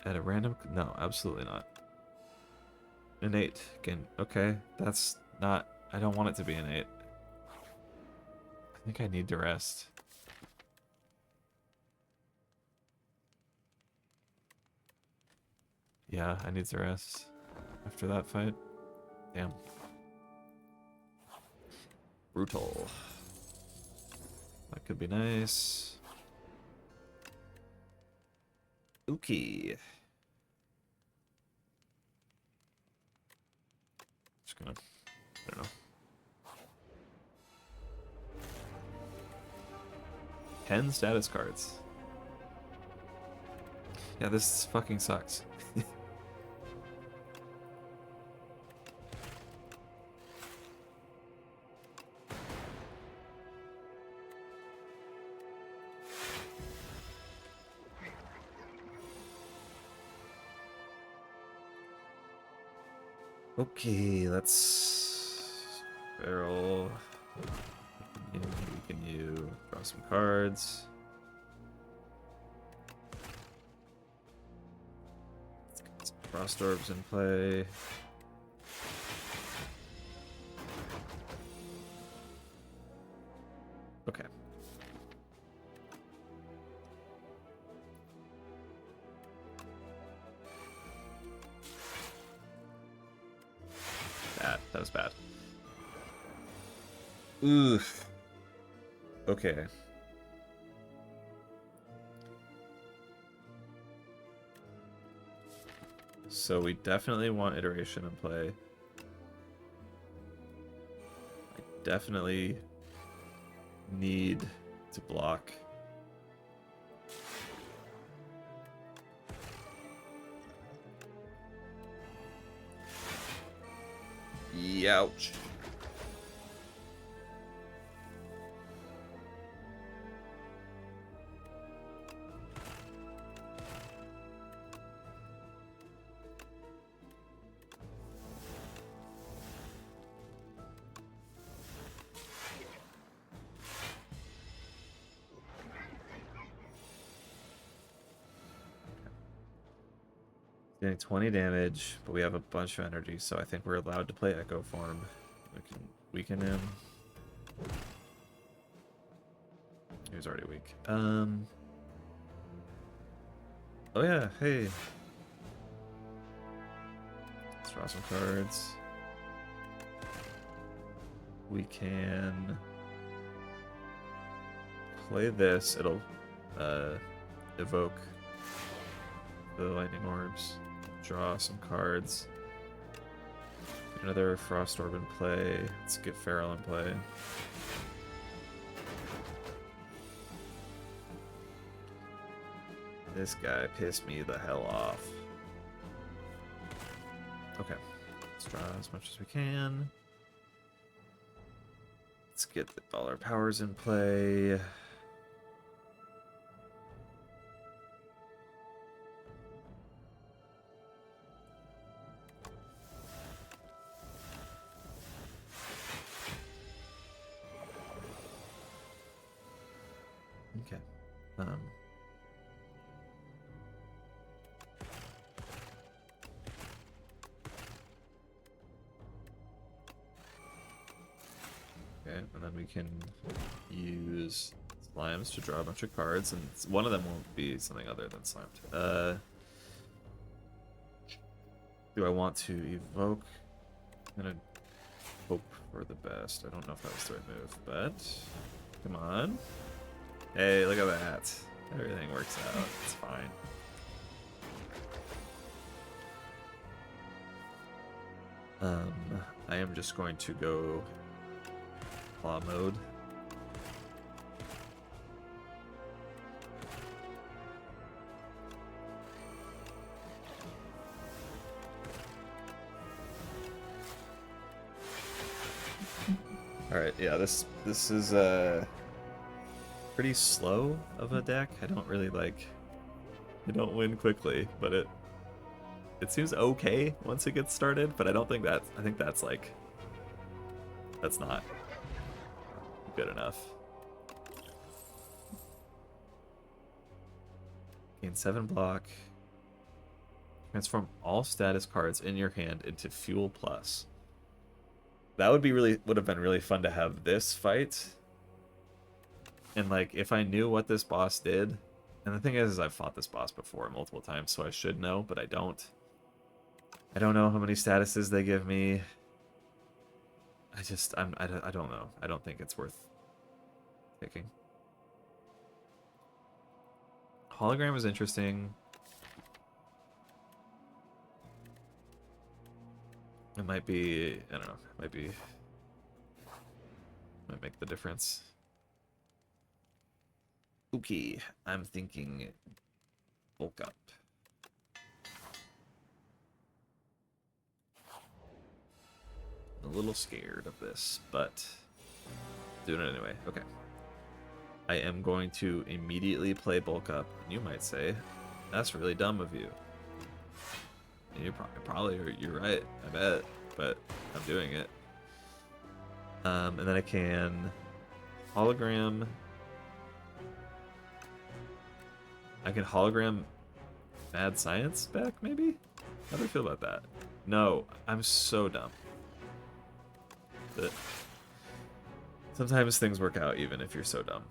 At a random. No, absolutely not. An 8. Again, okay. That's not. I don't want it to be an 8. I think I need to rest. Yeah, I need to rest after that fight. Damn. Brutal. That could be nice. Okay. Just gonna, I don't know. 10 status cards. Yeah, this fucking sucks. Okay, let's barrel. Weaken you. Draw some cards. Let's get some frost orbs in play. Okay. That was bad. Oof. Okay. So we definitely want iteration in play. I definitely need to block. Youch. Getting 20 damage, but we have a bunch of energy, so I think we're allowed to play Echo Form. We can weaken him. He was already weak. Oh yeah, hey. Let's draw some cards. We can play this. It'll evoke the lightning orbs. Draw some cards. Get another frost orb in play. Let's get feral in play. This guy pissed me the hell off. Okay. Let's draw as much as we can. Let's get all our powers in play. Okay. Okay, and then we can use slimes to draw a bunch of cards, and one of them won't be something other than slimed. Do I want to evoke? I'm gonna hope for the best. I don't know if that was the right move, but come on. Hey, look at that. Everything works out. It's fine. I am just going to go claw mode. All right, yeah, this is pretty slow of a deck. I don't really like. I don't win quickly, but it seems okay once it gets started, but I don't think that's, I think that's like, that's not good enough. Gain 7 block. Transform all status cards in your hand into Fuel Plus. That would have been really fun to have this fight. And like, if I knew what this boss did, and the thing is I've fought this boss before multiple times, so I should know, but I don't. I don't know how many statuses they give me. I don't know. I don't think it's worth taking. Hologram is interesting. It might be, I don't know, might make the difference. Okay, I'm thinking bulk up. I'm a little scared of this, but doing it anyway. Okay. I am going to immediately play bulk up. And you might say, that's really dumb of you. And you you're right, I bet, but I'm doing it. And then I can hologram. I can hologram Mad Science back, maybe? How do I feel about that? No, I'm so dumb. But sometimes things work out even if you're so dumb.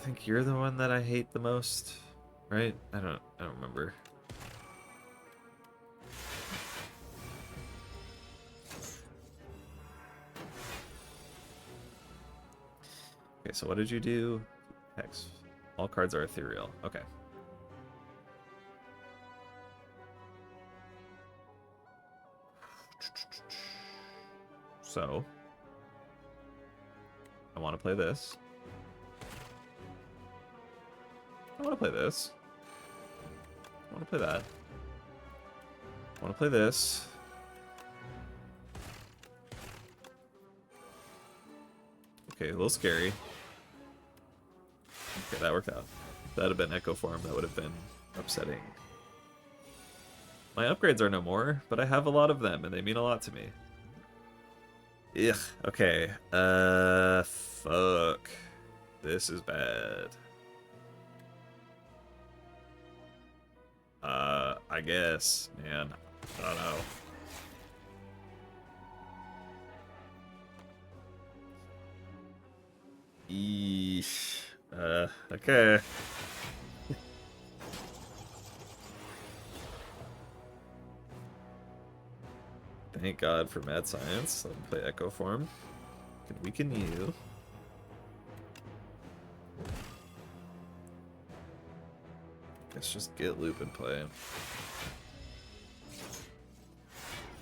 I think you're the one that I hate the most, right? I don't remember. Okay, so what did you do? Hex. All cards are ethereal. Okay. So, I want to play this. I want to play this. I want to play that. I want to play this. Okay, a little scary. Okay, that worked out. If that had been Echo Form, that would have been upsetting. My upgrades are no more, but I have a lot of them, and they mean a lot to me. Ugh, okay. Fuck. This is bad. I guess, man. I don't know. Eesh. Okay. Thank God for Mad Science. Let me play Echo Form. Can weaken you. Guess just get loop and play.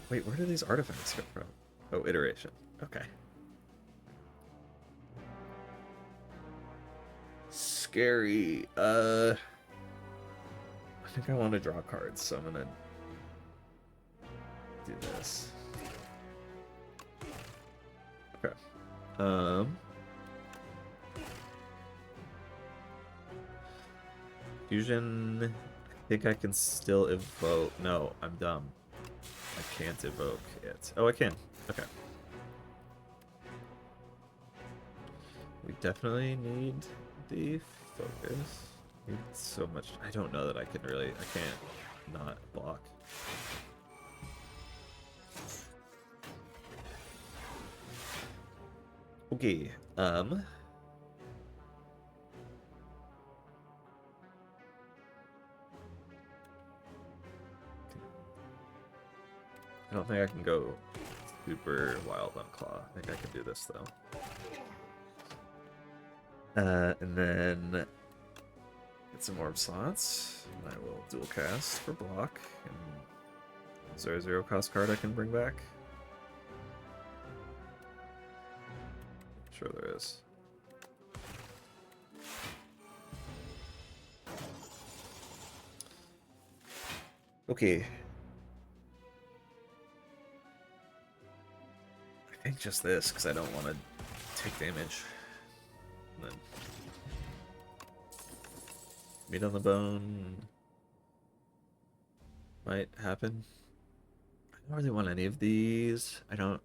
Wait, where do these artifacts come from? Oh, iteration. Okay. Scary. I think I want to draw cards, so I'm gonna do this. Okay. Fusion. I think I can still evoke. No, I'm dumb. I can't evoke it. Oh, I can. Okay. We definitely need the focus. Need so much. I don't know that I can really. I can't not block. Okay. I don't think I can go super wild on Claw. I think I can do this though. And then get some orb slots. I will dual cast for block. And is there a 0 cost card I can bring back? Sure there is. Okay. I think just this, because I don't want to take damage. And then meat on the bone. might happen. I don't really want any of these. I don't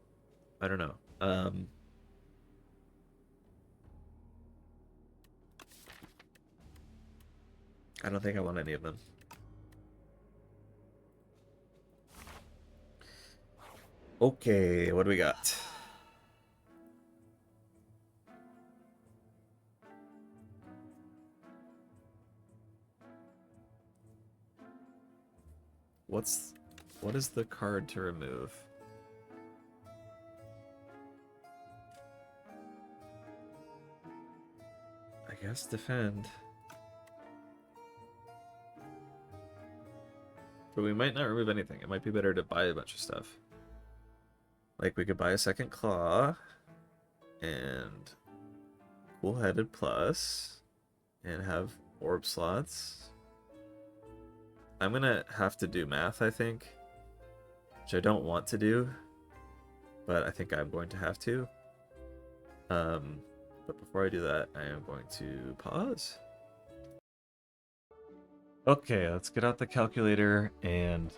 know. I don't think I want any of them. Okay, what do we got? What is the card to remove? I guess defend. But we might not remove anything. It might be better to buy a bunch of stuff. Like we could buy a second claw and cool-headed plus and have orb slots. I'm gonna have to do math, I think, which I don't want to do, but I think I'm going to have to. But before I do that, I am going to pause. Okay, let's get out the calculator and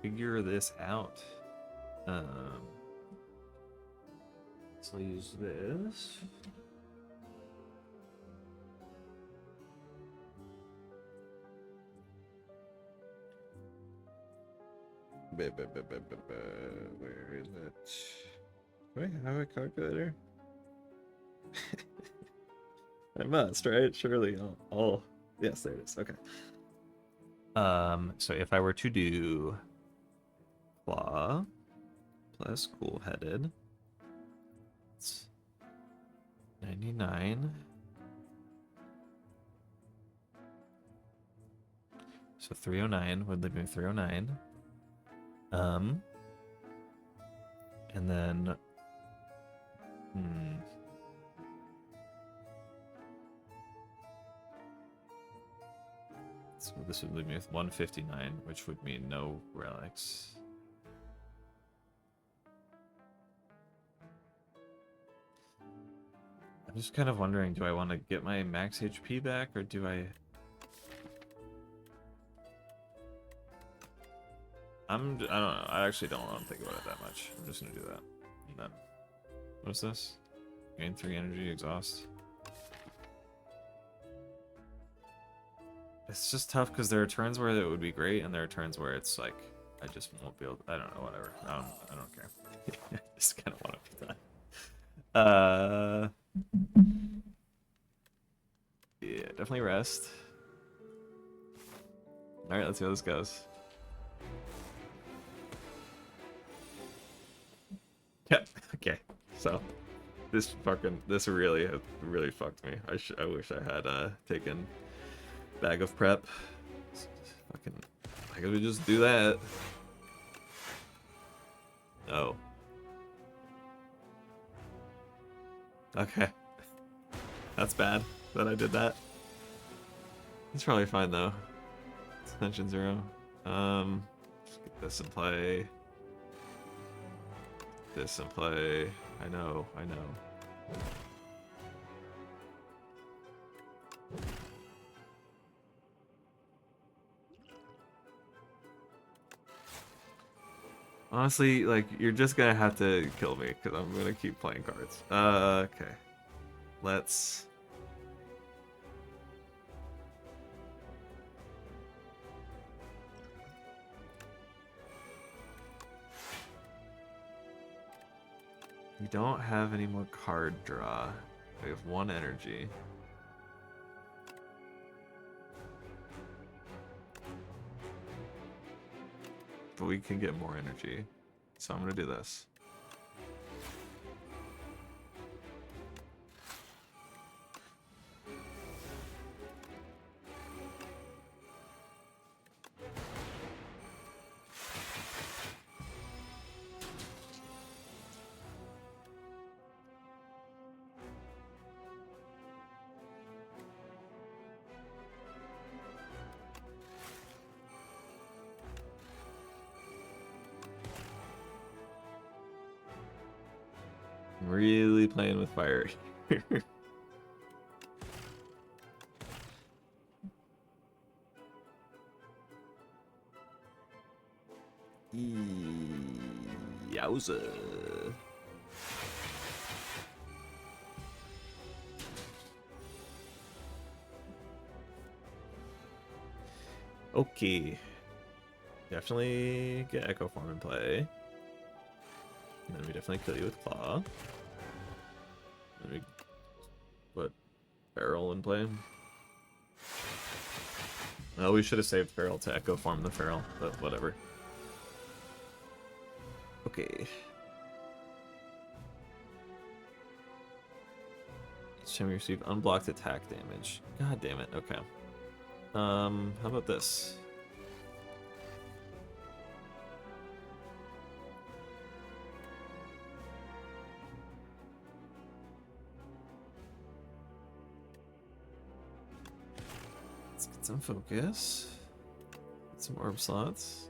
figure this out. So I'll use this. Where is it? Do I have a calculator? I must, right? Surely. Oh, yes, there it is. Okay. So if I were to do claw plus cool-headed, it's 99. So 309 would leave me 309. And then so this would leave me with 159, which would mean no relics. I'm just kind of wondering, do I want to get my max HP back, or do I... I don't know. I actually don't want to think about it that much. I'm just going to do that. And then... What is this? Gain 3 energy, exhaust. It's just tough because there are turns where it would be great, and there are turns where it's like, I just won't be able to, I don't know, whatever. I don't care. I just kind of want to be done. Yeah, definitely rest. Alright, let's see how this goes. Yeah, okay. So, this really fucked me. I wish I had taken bag of prep. Fucking, I could just do that. Oh. Okay. That's bad that I did that. It's probably fine though. Ascension 0. Just get this in play. This in play. I know. Honestly, like, you're just gonna have to kill me, because I'm gonna keep playing cards. Okay. Let's... We don't have any more card draw. We have 1 energy. But we can get more energy. So I'm gonna do this. Really playing with fire here. Yowza. Okay. Definitely get Echo Form in play. And then we definitely kill you with Claw. Then we put Feral in play. Well, we should have saved Feral to Echo Form the Feral, but whatever. Okay. Each time you receive unblocked attack damage. God damn it. Okay. How about this? Let's get some focus. Get some orb slots.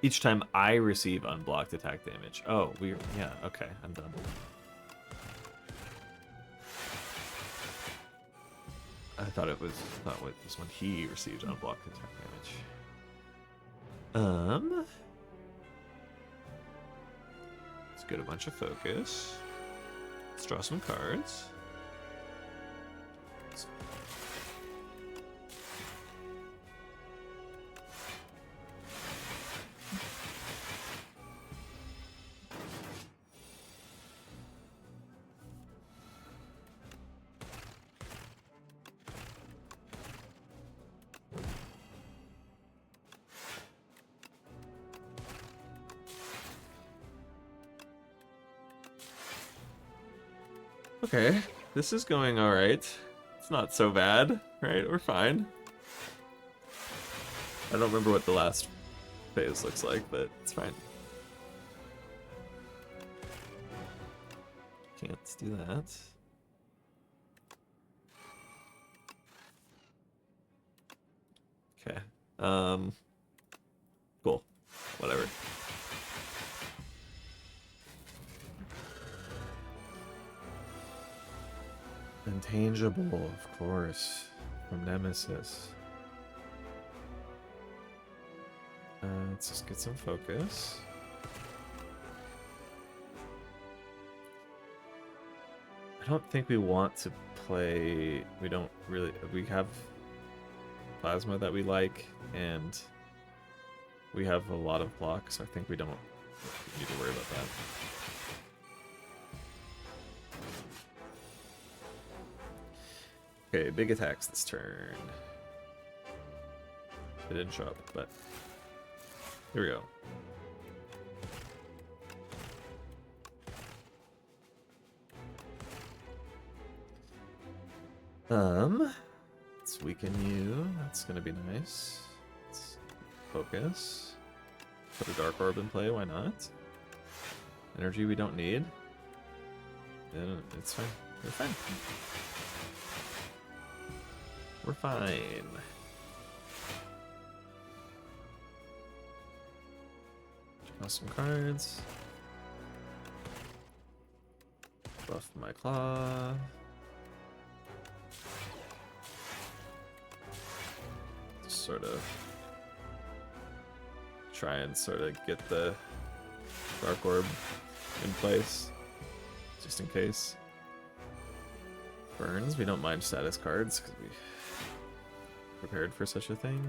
Each time I receive unblocked attack damage. Oh, yeah, okay, I'm done. I thought it was when he received unblocked attack damage. Let's get a bunch of focus. Let's draw some cards. Okay, this is going alright. It's not so bad, right? We're fine. I don't remember what the last phase looks like, but it's fine. Can't do that. Okay. Cool. Whatever. Intangible, of course. From Nemesis. Let's just get some focus. I don't think we want to play... We don't really... We have Plasma that we like, and we have a lot of blocks. I think we don't need to worry about that. Okay, big attacks this turn. It didn't show up, but here we go. Let's weaken you. That's gonna be nice. Let's focus. Put a Dark Orb in play, why not? Energy we don't need. It's fine. We're fine. We're fine. Draw some cards. Buff my claw. Just sort of try and sort of get the Dark Orb in place, just in case. Burns, we don't mind status cards because we prepared for such a thing.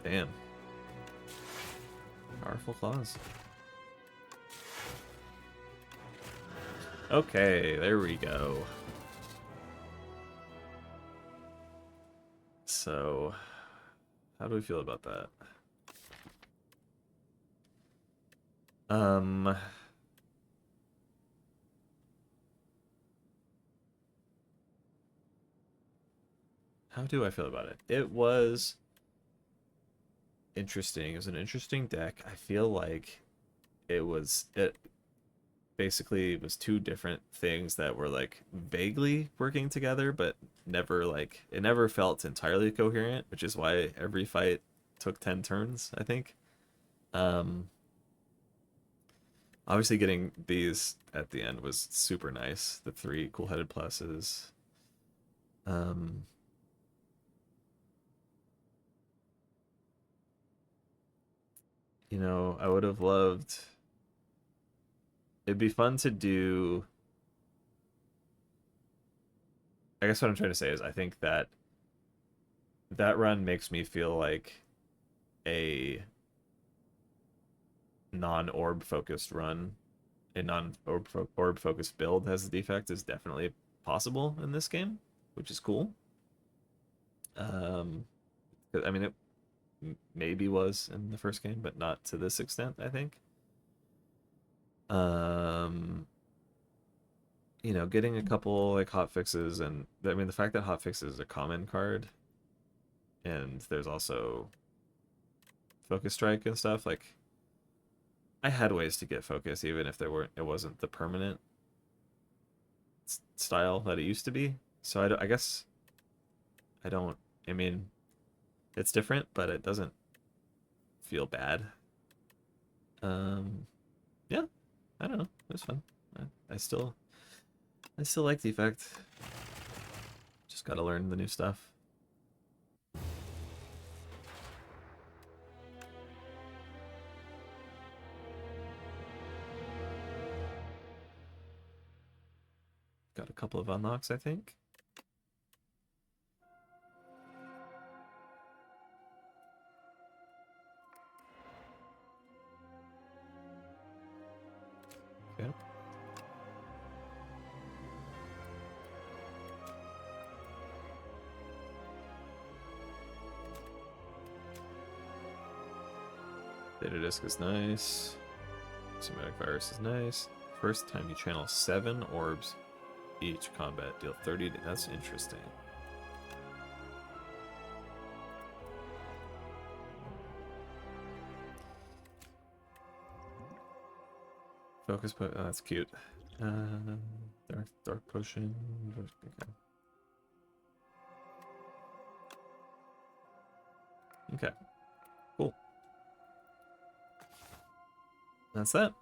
Damn. Powerful claws. Okay, there we go. So, how do we feel about that? How do I feel about it? It was interesting. It was an interesting deck. I feel like it basically was two different things that were like vaguely working together, but never like it never felt entirely coherent, which is why every fight took 10 turns, I think. Obviously, getting these at the end was super nice. The 3 cool-headed pluses. Um, you know, I would have loved. It'd be fun to do. I guess what I'm trying to say is I think that that run makes me feel like a non-orb focused run, a non-orb focused build has the defect is definitely possible in this game, which is cool. Um, I mean, it maybe was in the first game, but not to this extent, I think. Um, you know, getting a couple like hot fixes, and I mean, the fact that hot fixes is a common card, and there's also focus strike and stuff. Like, I had ways to get focus, even if it wasn't the permanent style that it used to be. So I guess I don't. I mean, it's different, but it doesn't feel bad. Um, yeah, I don't know. It was fun. I, I still I still like Defect. Just gotta learn the new stuff. Got a couple of unlocks, I think. Yeah. Data disc is nice. Somatic virus is nice. First time you channel 7 orbs each combat, deal 30. That's interesting. Focus, oh, that's cute. Dark potion. Okay. Okay. Cool. That's that.